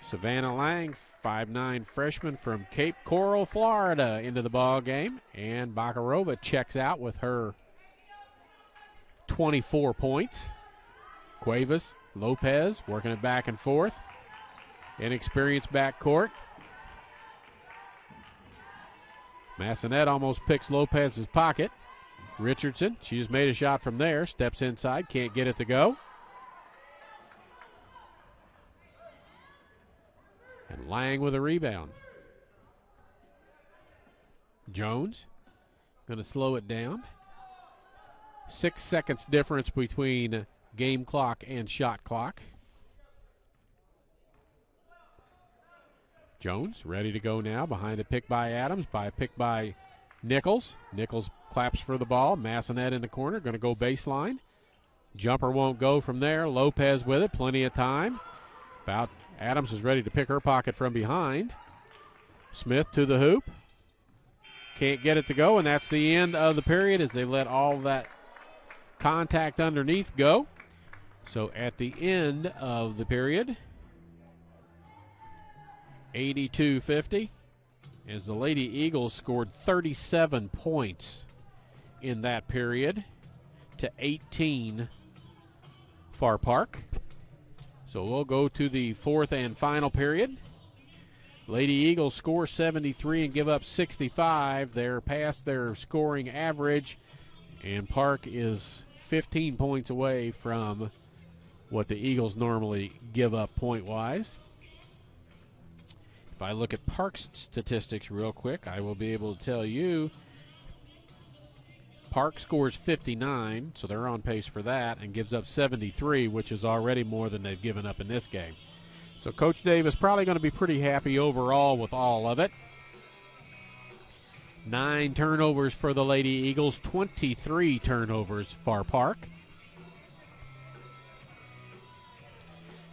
Savannah Lang, 5'9" freshman from Cape Coral, Florida, into the ball game. And Bakarova checks out with her 24 points. Cuevas, Lopez working it back and forth. Inexperienced backcourt. Massenet almost picks Lopez's pocket. Richardson, she just made a shot from there. Steps inside, can't get it to go. And Lang with a rebound. Jones going to slow it down. 6 seconds difference between game clock and shot clock. Jones ready to go now, behind a pick by Adams, by a pick by Nichols. Nichols claps for the ball. Massenet in the corner, going to go baseline. Jumper won't go from there. Lopez with it, plenty of time. Adams is ready to pick her pocket from behind. Smith to the hoop. Can't get it to go, and that's the end of the period as they let all that contact underneath go. So at the end of the period, 82-50, as the Lady Eagles scored 37 points in that period to 18 for Park. So we'll go to the fourth and final period. Lady Eagles score 73 and give up 65. They're past their scoring average, and Park is 15 points away from what the Eagles normally give up point-wise. If I look at Park's statistics real quick, I will be able to tell you Park scores 59, so they're on pace for that, and gives up 73, which is already more than they've given up in this game. So Coach Davis probably going to be pretty happy overall with all of it. 9 turnovers for the Lady Eagles, 23 turnovers for Park.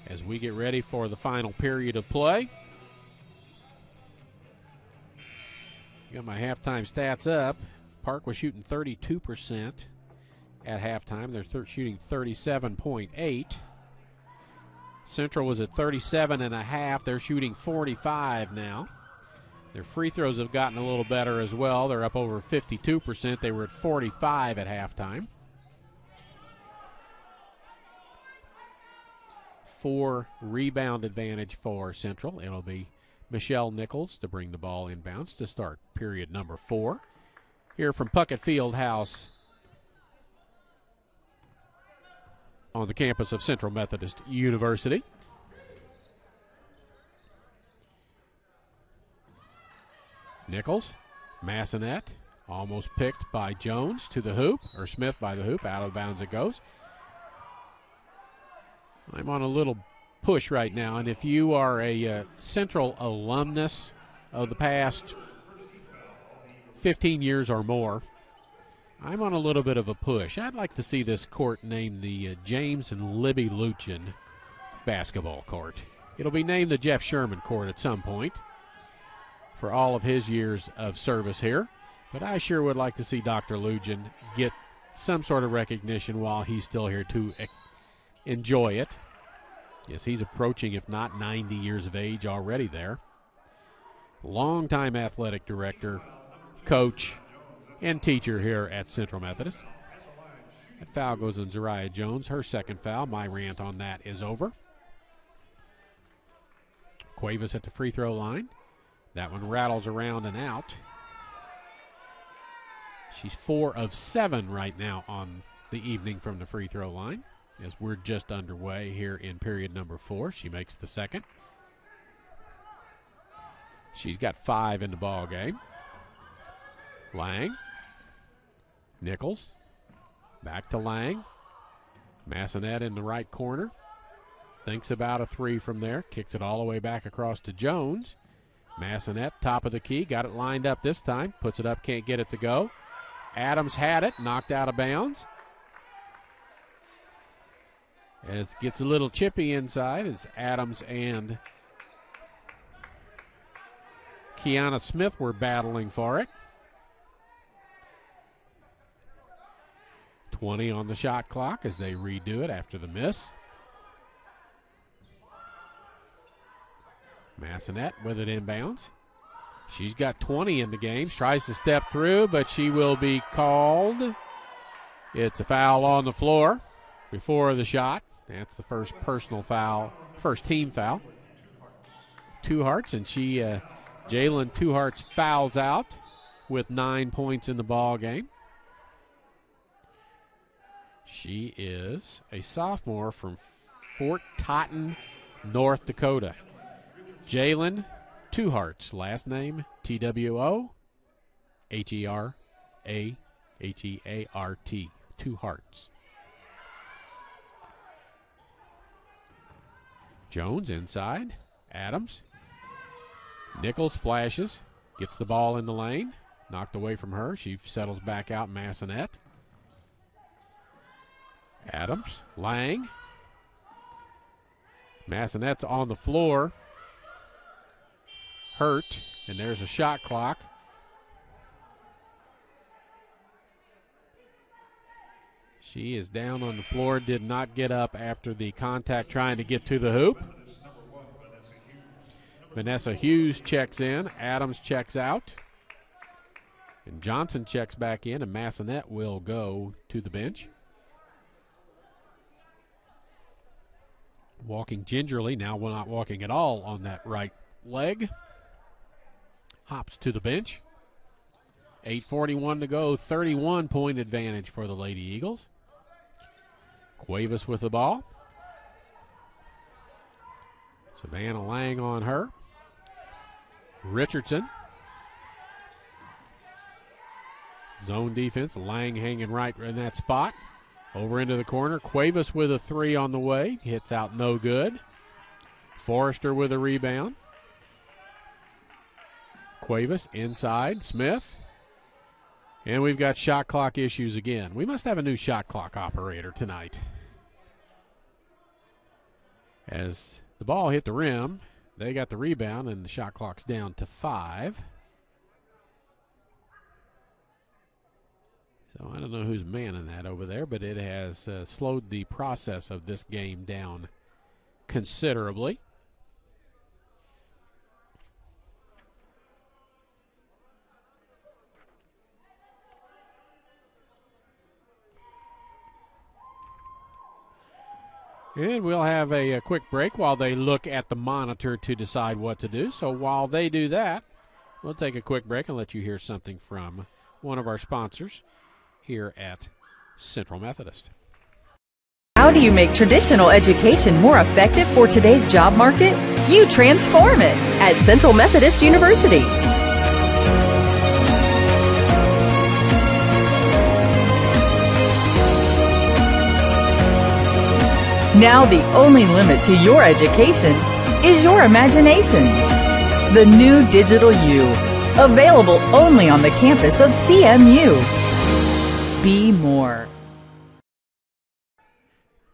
As we get ready for the final period of play. Got my halftime stats up. Park was shooting 32% at halftime. They're shooting 37.8. Central was at 37.5. They're shooting 45 now. Their free throws have gotten a little better as well. They're up over 52%. They were at 45 at halftime. 4 rebound advantage for Central. It'll be Michelle Nichols to bring the ball inbounds to start period number 4. Here from Puckett Fieldhouse on the campus of Central Methodist University. Nichols, Massenet, almost picked by Jones to the hoop, or Smith by the hoop, out of bounds it goes. I'm on a little push right now, and if you are a Central alumnus of the past 15 years or more, I'm on a little bit of a push. I'd like to see this court named the James and Libby Luchin basketball court. It'll be named the Jeff Sherman court at some point for all of his years of service here. But I sure would like to see Dr. Luchin get some sort of recognition while he's still here to enjoy it. Yes, he's approaching, if not 90 years of age already there. Longtime athletic director, coach, and teacher here at Central Methodist. That foul goes on Zariah Jones, her second foul. My rant on that is over. Cuevas at the free throw line. That one rattles around and out. She's 4 of 7 right now on the evening from the free throw line, as we're just underway here in period number 4. She makes the second. She's got 5 in the ball game. Lang Nichols. Back to Lang. Massanet in the right corner. Thinks about a three from there. Kicks it all the way back across to Jones. Massanet, top of the key. Got it lined up this time. Puts it up, can't get it to go. Adams had it, knocked out of bounds. As it gets a little chippy inside as Adams and Kiana Smith were battling for it. 20 on the shot clock as they redo it after the miss. Massanet with it inbounds. She's got 20 in the game. Tries to step through, but she will be called. It's a foul on the floor before the shot. That's the first personal foul, first team foul. Two Hearts, and Jalen Two Hearts fouls out with 9 points in the ball game. She is a sophomore from Fort Totten, North Dakota. Jalen Two Hearts, last name T-W-O-H-E-R-A-H-E-A-R-T, Two Hearts. Jones inside, Adams. Nichols flashes, gets the ball in the lane, knocked away from her. She settles back out, Massanet. Adams, Lang. Massanet's on the floor. Hurt, and there's a shot clock. She is down on the floor, did not get up after the contact trying to get to the hoop. Vanessa Hughes checks in, Adams checks out, and Johnson checks back in, and Massanet will go to the bench. Walking gingerly, now we're not walking at all on that right leg. Hops to the bench. 8:41 to go, 31-point advantage for the Lady Eagles. Cuevas with the ball. Savannah Lang on her. Richardson. Zone defense, Lang hanging right in that spot. Over into the corner, Cuevas with a three on the way. Hits out no good. Forrester with a rebound. Cuevas inside, Smith. And we've got shot clock issues again. We must have a new shot clock operator tonight. As the ball hit the rim, they got the rebound, and the shot clock's down to 5. So I don't know who's manning that over there, but it has slowed the process of this game down considerably. And we'll have a quick break while they look at the monitor to decide what to do. So while they do that, we'll take a quick break and let you hear something from one of our sponsors here at Central Methodist. How do you make traditional education more effective for today's job market? You transform it at Central Methodist University. Now the only limit to your education is your imagination. The new Digital U, available only on the campus of CMU. Be more.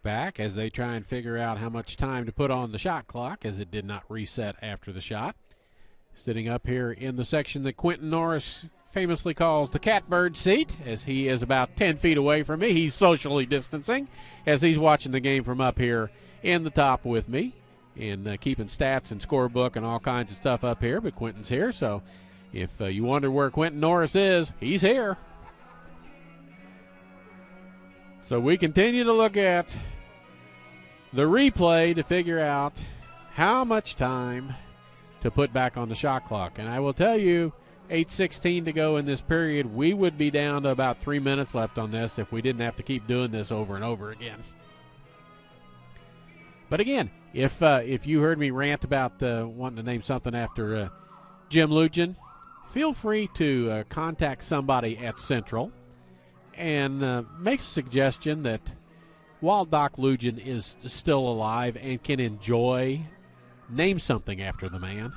Back as they try and figure out how much time to put on the shot clock, as it did not reset after the shot. Sitting up here in the section that Quentin Norris famously calls the catbird seat, as he is about 10 feet away from me. He's socially distancing as he's watching the game from up here in the top with me and keeping stats and scorebook and all kinds of stuff up here. But Quentin's here, so if you wonder where Quentin Norris is, he's here. So we continue to look at the replay to figure out how much time to put back on the shot clock. And I will tell you, 8:16 to go in this period, we would be down to about 3 minutes left on this if we didn't have to keep doing this over and over again. But again, if you heard me rant about wanting to name something after Jim Lujan, feel free to contact somebody at Central and make a suggestion that while Doc Lujan is still alive and can enjoy, name something after the man.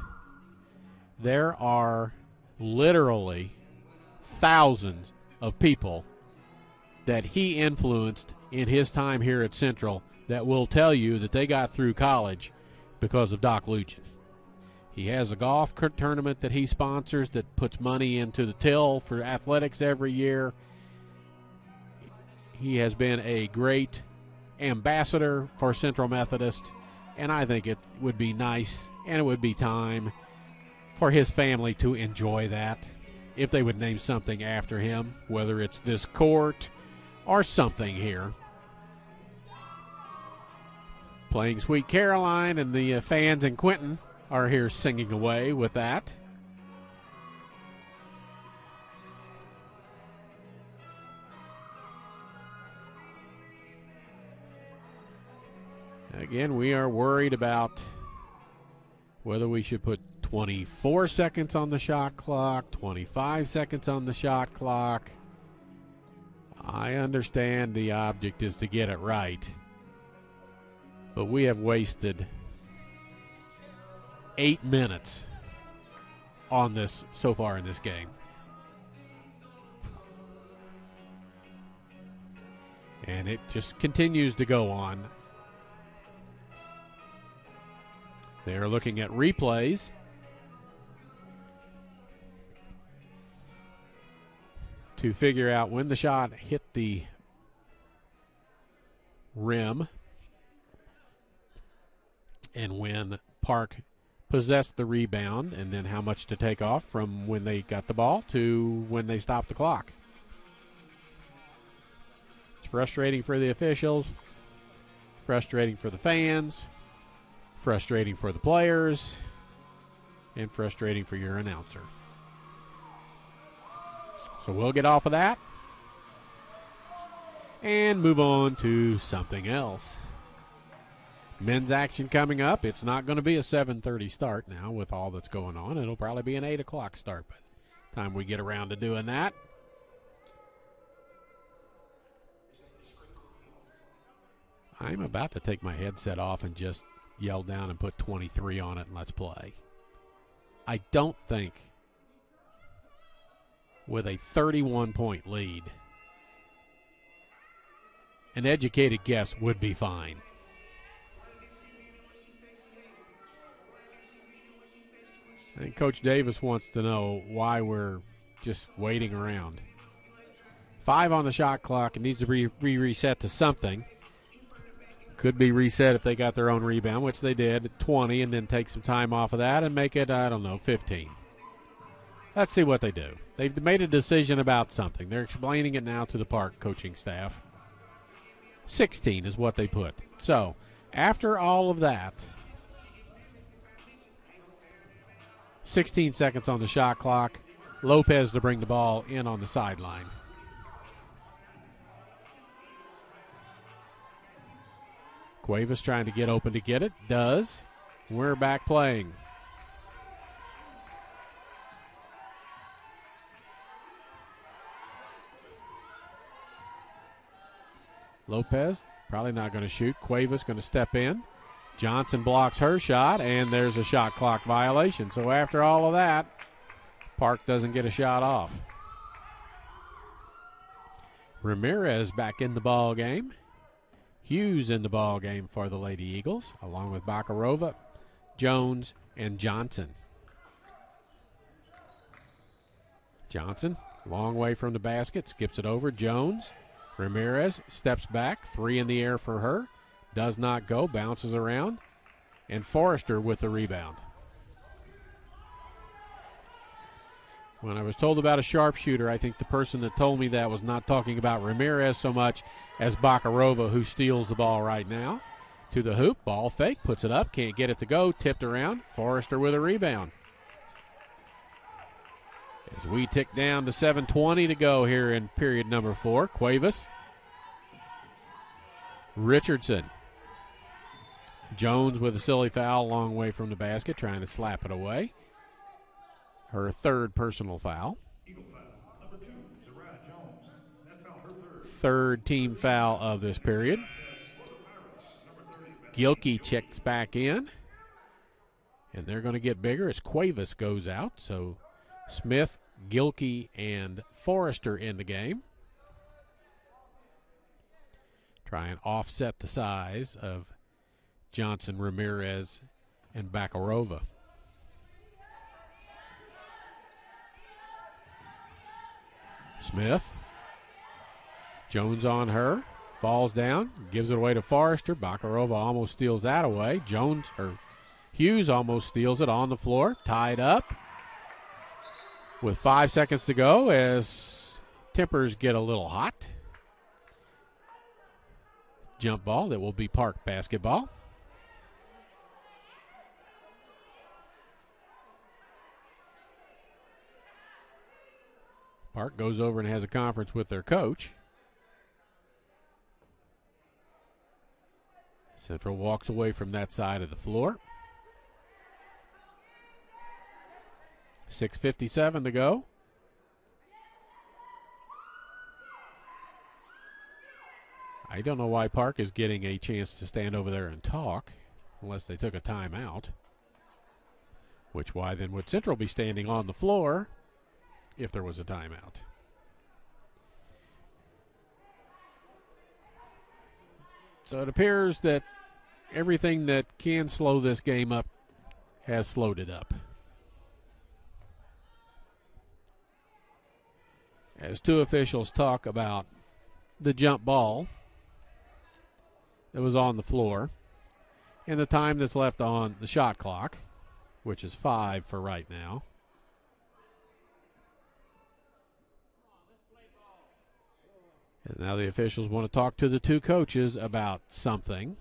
There are literally thousands of people that he influenced in his time here at Central that will tell you that they got through college because of Doc Lujan. He has a golf tournament that he sponsors that puts money into the till for athletics every year. He has been a great ambassador for Central Methodist, and I think it would be nice and it would be time for his family to enjoy that if they would name something after him, whether it's this court or something here. Playing Sweet Caroline, and the fans in Quinton are here singing away with that. Again, we are worried about whether we should put 24 seconds on the shot clock, 25 seconds on the shot clock. I understand the object is to get it right, but we have wasted 8 minutes on this so far in this game. And it just continues to go on. They're looking at replays to figure out when the shot hit the rim and when Park possessed the rebound, and then how much to take off from when they got the ball to when they stopped the clock. It's frustrating for the officials, frustrating for the fans, frustrating for the players, and frustrating for your announcer. So we'll get off of that and move on to something else. Men's action coming up. It's not going to be a 7:30 start now with all that's going on. It'll probably be an 8 o'clock start by the time we get around to doing that. I'm about to take my headset off and just yell down and put 23 on it and let's play. I don't think with a 31-point lead, an educated guess would be fine. I think Coach Davis wants to know why we're just waiting around. 5 on the shot clock. It needs to be reset to something. Could be reset if they got their own rebound, which they did at 20, and then take some time off of that and make it, 15. Let's see what they do. They've made a decision about something. They're explaining it now to the Park coaching staff. 16 is what they put. So, after all of that, 16 seconds on the shot clock. Lopez to bring the ball in on the sideline. Cuevas trying to get open to get it. Does. We're back playing. Lopez probably not going to shoot. Cuevas going to step in. Johnson blocks her shot, and there's a shot clock violation. So after all of that, Park doesn't get a shot off. Ramirez back in the ball game. Hughes in the ball game for the Lady Eagles, along with Bakarova, Jones, and Johnson. Johnson, long way from the basket, skips it over. Jones, Ramirez steps back, 3 in the air for her. Does not go, bounces around, and Forrester with the rebound. When I was told about a sharpshooter, I think the person that told me that was not talking about Ramirez so much as Bakarova, who steals the ball right now. To the hoop, ball fake, puts it up, can't get it to go, tipped around. Forrester with a rebound. As we tick down to 7:20 to go here in period number 4, Cuevas, Richardson. Jones with a silly foul, long way from the basket, trying to slap it away. Her third personal foul. Eagle foul, number 2, Zariah Jones. That foul hurt third team foul of this period. Gilkey checks back in, and they're going to get bigger as Cuevas goes out. So Smith, Gilkey, and Forrester in the game. Try and offset the size of Johnson, Ramirez, and Bakarova. Smith. Jones on her. Falls down. Gives it away to Forrester. Bakarova almost steals that away. Hughes almost steals it on the floor. Tied up. With 5 seconds to go as tempers get a little hot. Jump ball that will be Park basketball. Park goes over and has a conference with their coach. Central walks away from that side of the floor. 6:57 to go. I don't know why Park is getting a chance to stand over there and talk, unless they took a timeout. Why then would Central be standing on the floor if there was a timeout? So it appears that everything that can slow this game up has slowed it up. As two officials talk about the jump ball that was on the floor and the time that's left on the shot clock, which is 5 for right now. And now the officials want to talk to the two coaches about something.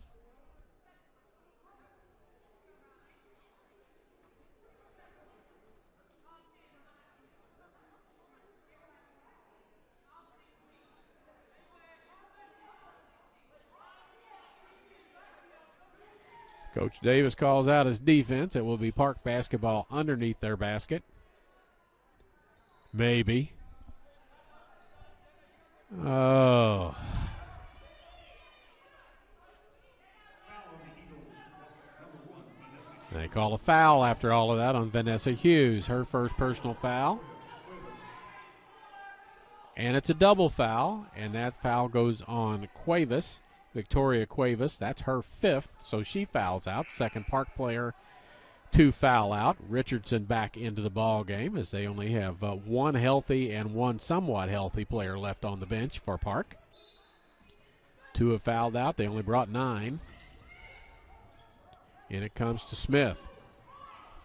Coach Davis calls out his defense. It will be Park basketball underneath their basket. Maybe. Oh. They call a foul after all of that on Vanessa Hughes. Her first personal foul. And it's a double foul, and that foul goes on Cuevas. Victoria Cuevas, that's her 5th, so she fouls out. Second Park player to foul out. Richardson back into the ball game as they only have one healthy and one somewhat healthy player left on the bench for Park. 2 have fouled out. They only brought 9. And it comes to Smith.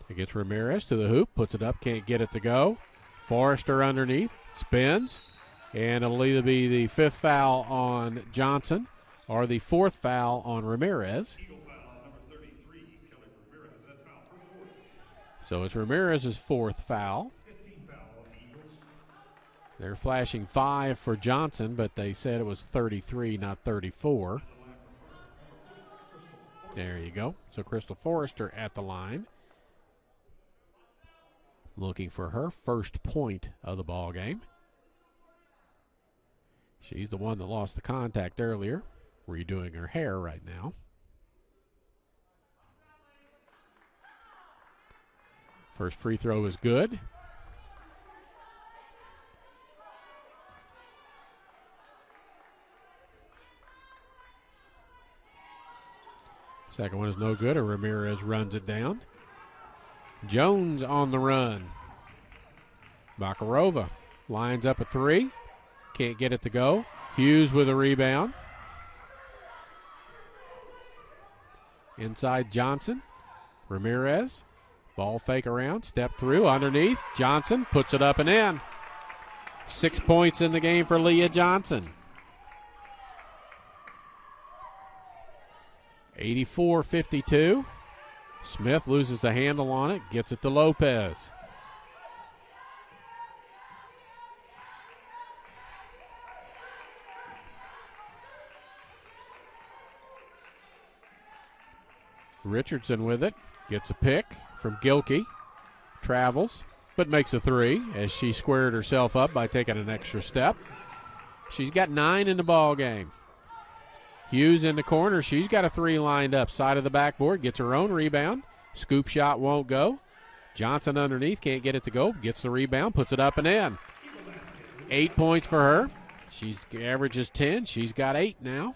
It gets Ramirez to the hoop, puts it up, can't get it to go. Forrester underneath, spins, and it'll either be the 5th foul on Johnson or the 4th foul on Ramirez. So it's Ramirez's 4th foul. They're flashing 5 for Johnson, but they said it was 33, not 34. There you go. So Crystal Forrester at the line, looking for her first point of the ball game. She's the one that lost the contact earlier. Redoing her hair right now. First free throw is good. Second one is no good, and Ramirez runs it down. Jones on the run. Bakarova lines up a 3. Can't get it to go. Hughes with a rebound. Inside Johnson. Ramirez. Ball fake around. Step through. Underneath. Johnson puts it up and in. 6 points in the game for Leah Johnson. 84-52. Smith loses the handle on it. Gets it to Lopez. Richardson with it. Gets a pick from Gilkey. Travels, but makes a 3 as she squared herself up by taking an extra step. She's got 9 in the ball game. Hughes in the corner. She's got a 3 lined up. Side of the backboard. Gets her own rebound. Scoop shot won't go. Johnson underneath. Can't get it to go. Gets the rebound. Puts it up and in. 8 points for her. She averages 10. She's got 8 now.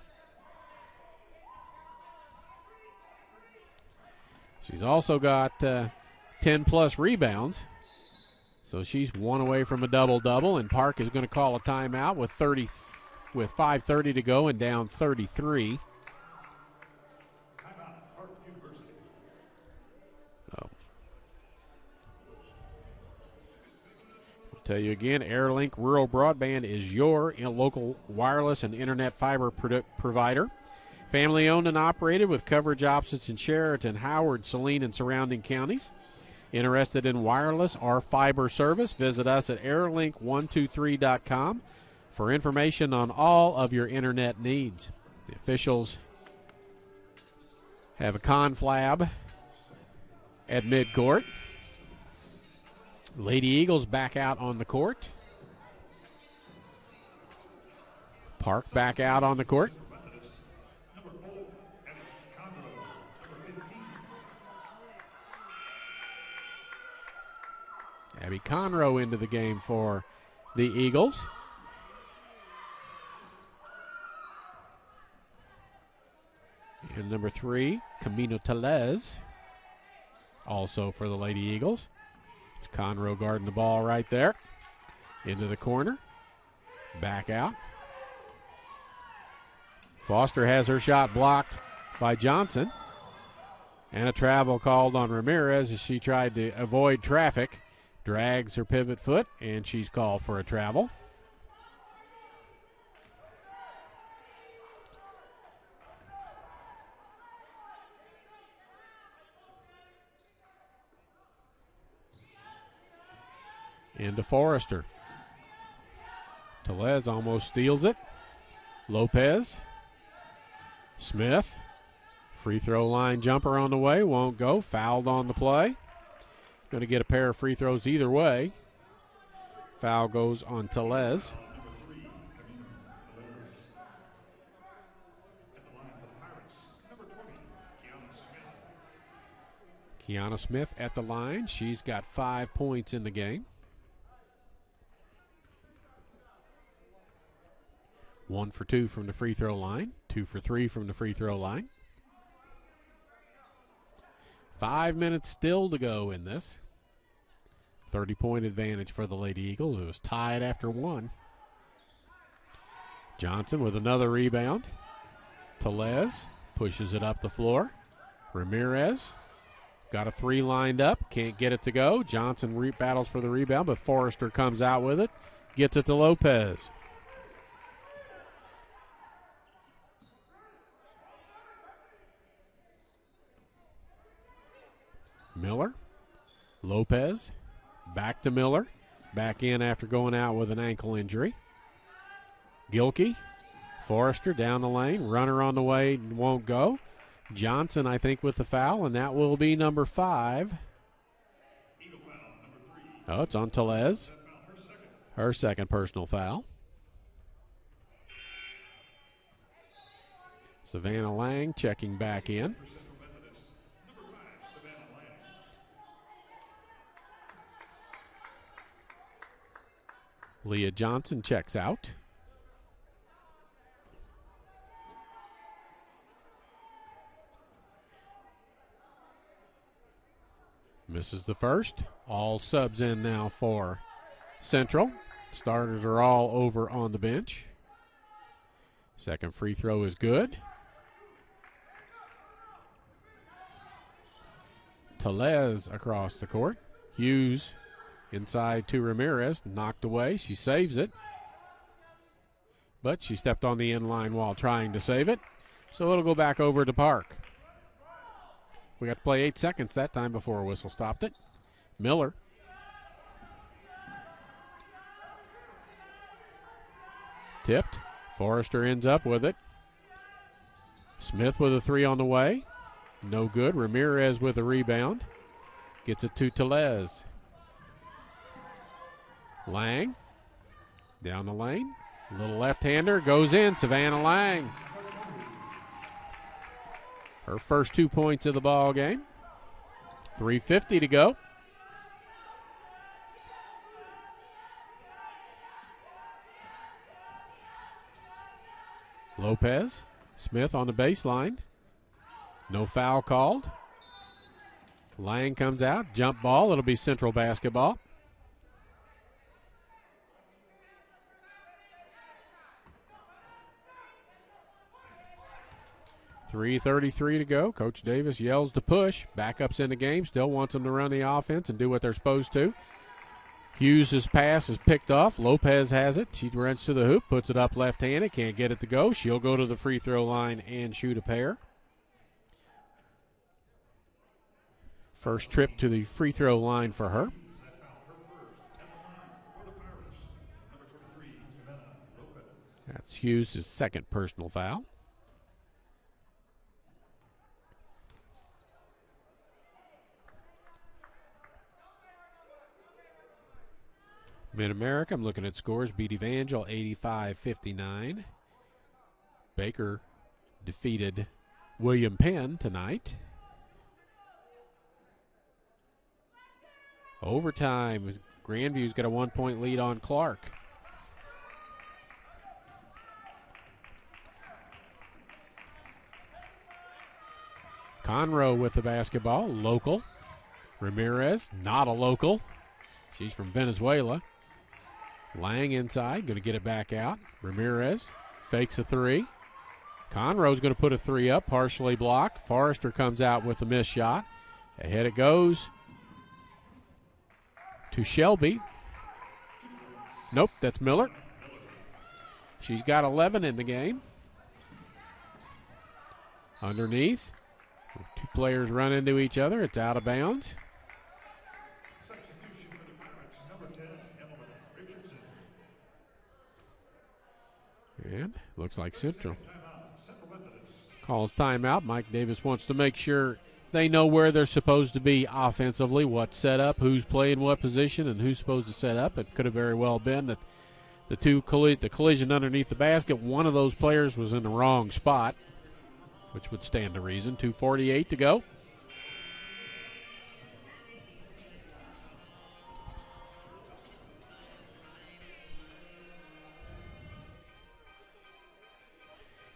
She's also got 10-plus rebounds. So she's 1 away from a double-double, and Park is going to call a timeout with 5:30 to go and down 33. So, I'll tell you again, AirLink Rural Broadband is your local wireless and internet fiber provider. Family-owned and operated with coverage options in Sheraton, Howard, Saline, and surrounding counties. Interested in wireless or fiber service? Visit us at airlink123.com for information on all of your internet needs. The officials have a conflab at midcourt. Lady Eagles back out on the court. Park back out on the court. Abby Conroe into the game for the Eagles. And number 3, Camino Telez, also for the Lady Eagles. It's Conroe guarding the ball right there. Into the corner. Back out. Foster has her shot blocked by Johnson. And a travel called on Ramirez as she tried to avoid traffic. Drags her pivot foot, and she's called for a travel. Into Forrester. Telez almost steals it. Lopez. Smith. Free throw line jumper on the way. Won't go. Fouled on the play. Going to get a pair of free throws either way. Foul goes on Telez. Kiana Smith at the line. She's got 5 points in the game. 1 for 2 from the free throw line. 2 for 3 from the free throw line. 5 minutes still to go in this. 30-point advantage for the Lady Eagles. It was tied after 1. Johnson with another rebound. Telez pushes it up the floor. Ramirez got a 3 lined up. Can't get it to go. Johnson battles for the rebound, but Forrester comes out with it. Gets it to Lopez. Miller, Lopez, back to Miller, back in after going out with an ankle injury. Gilkey, Forrester down the lane, runner on the way, won't go. Johnson, I think, with the foul, and that will be number 5. Oh, it's on Telez. Her second personal foul. Savannah Lang checking back in. Leah Johnson checks out. Misses the first. All subs in now for Central. Starters are all over on the bench. Second free throw is good. Telez across the court. Hughes inside to Ramirez, knocked away. She saves it. But she stepped on the end line while trying to save it. So it'll go back over to Park. We got to play 8 seconds that time before a whistle stopped it. Miller. Tipped. Forrester ends up with it. Smith with a 3 on the way. No good. Ramirez with a rebound. Gets it to Telez. Lang down the lane. Little left-hander goes in, Savannah Lang. Her first 2 points of the ball game. 3:50 to go. Lopez, Smith on the baseline. No foul called. Lang comes out, jump ball. It'll be Central basketball. .333 to go. Coach Davis yells to push. Backups in the game. Still wants them to run the offense and do what they're supposed to. Hughes' pass is picked off. Lopez has it. She runs to the hoop, puts it up left-handed. Can't get it to go. She'll go to the free throw line and shoot a pair. First trip to the free throw line for her. That's Hughes' second personal foul. Mid-America, I'm looking at scores. Beat Evangel 85-59. Baker defeated William Penn tonight. Overtime, Grandview's got a 1-point lead on Clark. Conroe with the basketball, local. Ramirez, not a local. She's from Venezuela. Lang inside, going to get it back out. Ramirez fakes a three. Conroe's going to put a three up, partially blocked. Forrester comes out with a missed shot. Ahead it goes to Shelby. Nope, that's Miller. She's got 11 in the game. Underneath, two players run into each other. It's out of bounds. And looks like Central calls timeout. Mike Davis wants to make sure they know where they're supposed to be offensively, what's set up, who's playing what position, and who's supposed to set up. It could have very well been that the collision underneath the basket, one of those players was in the wrong spot, which would stand to reason. 2:48 to go.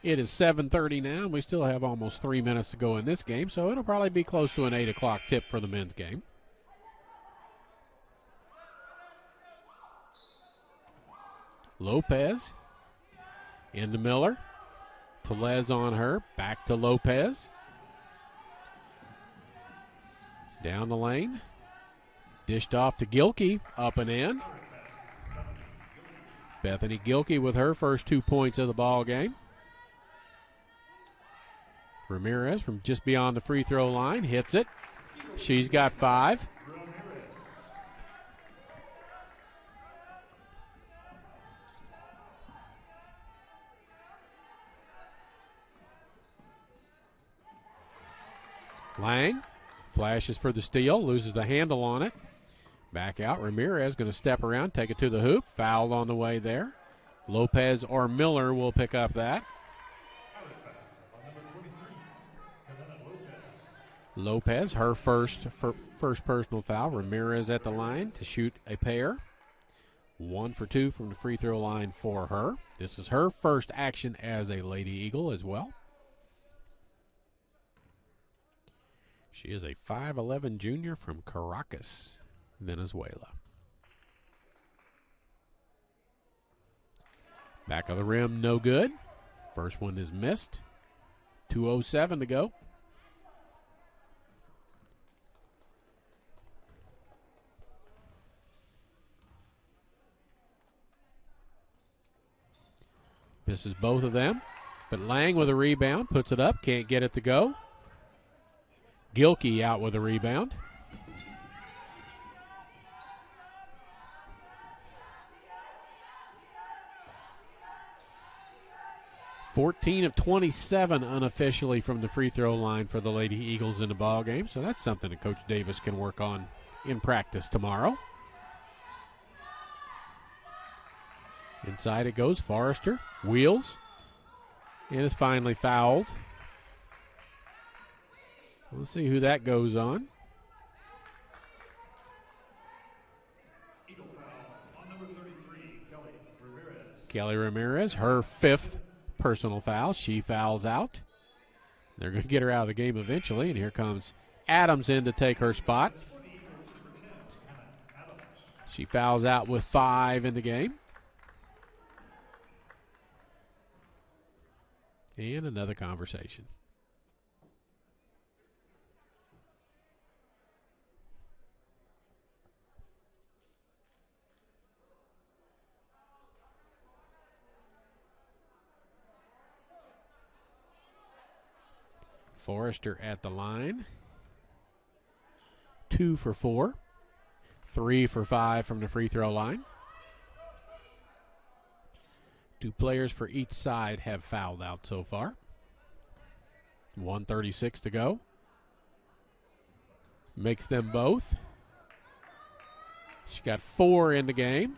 It is 7:30 now, and we still have almost 3 minutes to go in this game, so it'll probably be close to an 8 o'clock tip for the men's game. Lopez into Miller. Telez on her, back to Lopez. Down the lane. Dished off to Gilkey, up and in. Bethany Gilkey with her first 2 points of the ball game. Ramirez from just beyond the free throw line hits it. She's got 5. Lang flashes for the steal, loses the handle on it. Back out. Ramirez going to step around, take it to the hoop. Fouled on the way there. Lopez or Miller will pick up that. Lopez, her first personal foul. Ramirez at the line to shoot a pair. 1 for 2 from the free throw line for her. This is her first action as a Lady Eagle as well. She is a 5'11 junior from Caracas, Venezuela. Back of the rim, no good. First one is missed. 2:07 to go. Misses both of them, but Lang with a rebound, puts it up, can't get it to go. Gilkey out with a rebound. $14 of 27 unofficially from the free throw line for the Lady Eagles in the ball game, so that's something that Coach Davis can work on in practice tomorrow. Inside it goes. Forrester wheels and is finally fouled. We'll see who that goes on. Eagle foul on number 33, Kelly Ramirez. Kelly Ramirez, her 5th personal foul. She fouls out. They're going to get her out of the game eventually, and here comes Adams in to take her spot. She fouls out with 5 in the game. And another conversation. Forrester at the line. 2 for 4. 3 for 5 from the free throw line. 2 players for each side have fouled out so far. 1:36 to go. Makes them both. She got 4 in the game.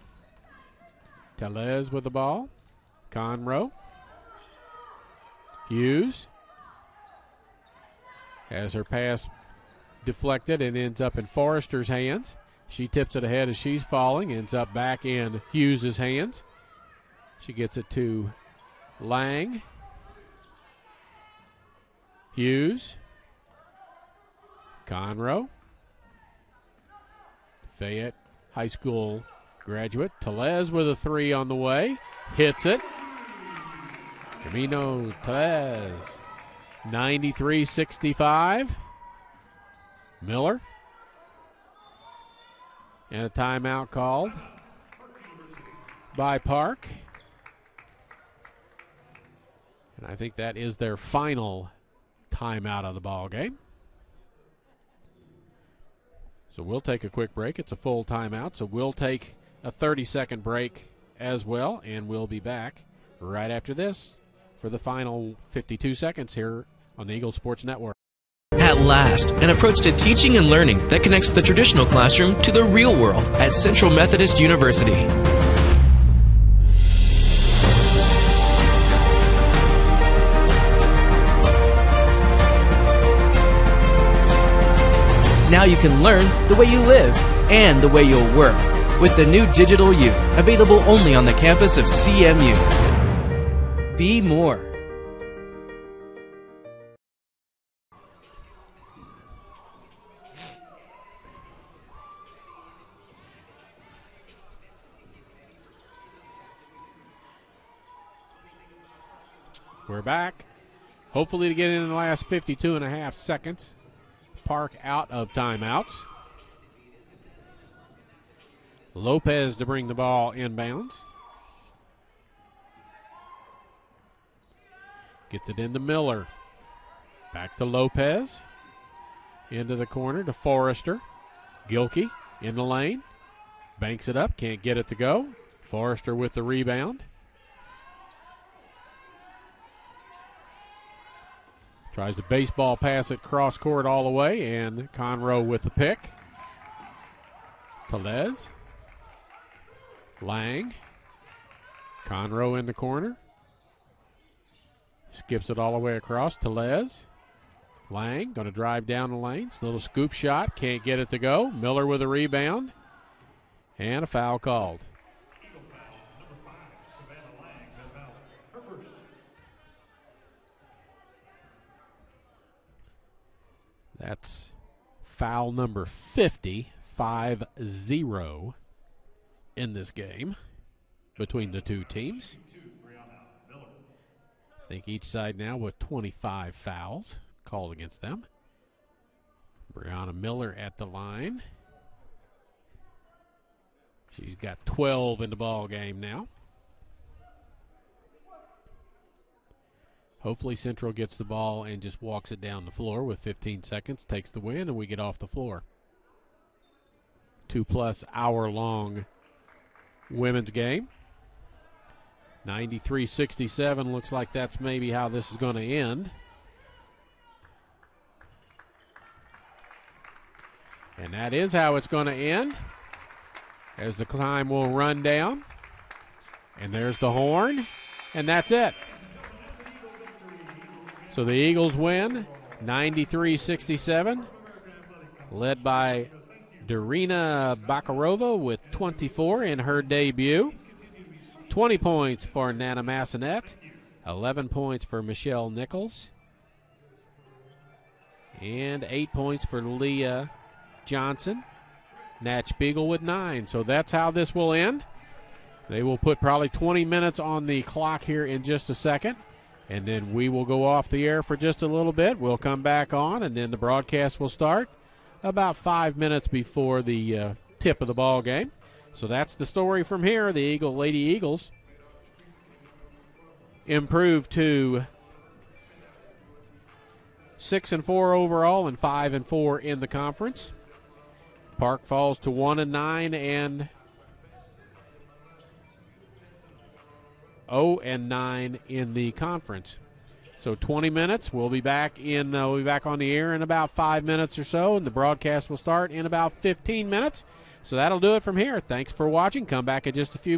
Tellez with the ball. Conroe. Hughes has her pass deflected and ends up in Forrester's hands. She tips it ahead as she's falling, ends up back in Hughes' hands. She gets it to Lang. Hughes. Conroe. Fayette High School graduate. Tellez with a 3 on the way. Hits it. Camino Tellez. 93-65. Miller. And a timeout called by Park. And I think that is their final timeout of the ball game. So we'll take a quick break. It's a full timeout, so we'll take a 30-second break as well, and we'll be back right after this for the final 52 seconds here on the Eagle Sports Network. At last, an approach to teaching and learning that connects the traditional classroom to the real world at Central Methodist University. Now you can learn the way you live and the way you'll work with the new Digital U, available only on the campus of CMU. Be more. We're back. Hopefully to get in the last 52 and a half seconds. Park out of timeouts. Lopez to bring the ball inbounds. Gets it into Miller. Back to Lopez. Into the corner to Forrester. Gilkey in the lane. Banks it up. Can't get it to go. Forrester with the rebound. Tries to baseball pass it cross court all the way, and Conroe with the pick. Tellez. Lang. Conroe in the corner. Skips it all the way across. Tellez. Lang going to drive down the lane. It's a little scoop shot. Can't get it to go. Miller with a rebound. And a foul called. Eagle foul, number 5, Savannah Lang, that foul, her first. That's foul number 50, 5-0 in this game between the two teams. I think each side now with 25 fouls called against them. Brianna Miller at the line. She's got 12 in the ball game now. Hopefully Central gets the ball and just walks it down the floor with 15 seconds, takes the win, and we get off the floor. 2+ hour-long women's game. 93-67, looks like that's maybe how this is going to end. And that is how it's going to end, as the time will run down. And there's the horn, and that's it. So the Eagles win 93-67, led by Darina Bakarova with 24 in her debut. 20 points for Nana Massanet, 11 points for Michelle Nichols, and 8 points for Leah Johnson. Nat Spiegel with 9. So that's how this will end. They will put probably 20 minutes on the clock here in just a second, and then we will go off the air for just a little bit. We'll come back on, and then the broadcast will start about 5 minutes before the tip of the ball game. So that's the story from here. The Lady Eagles improved to 6-4 overall and 5-4 in the conference. Park falls to 1-9 and 0-9 in the conference. So 20 minutes. We'll be back on the air in about 5 minutes or so, and the broadcast will start in about 15 minutes. So that'll do it from here. Thanks for watching. Come back in just a few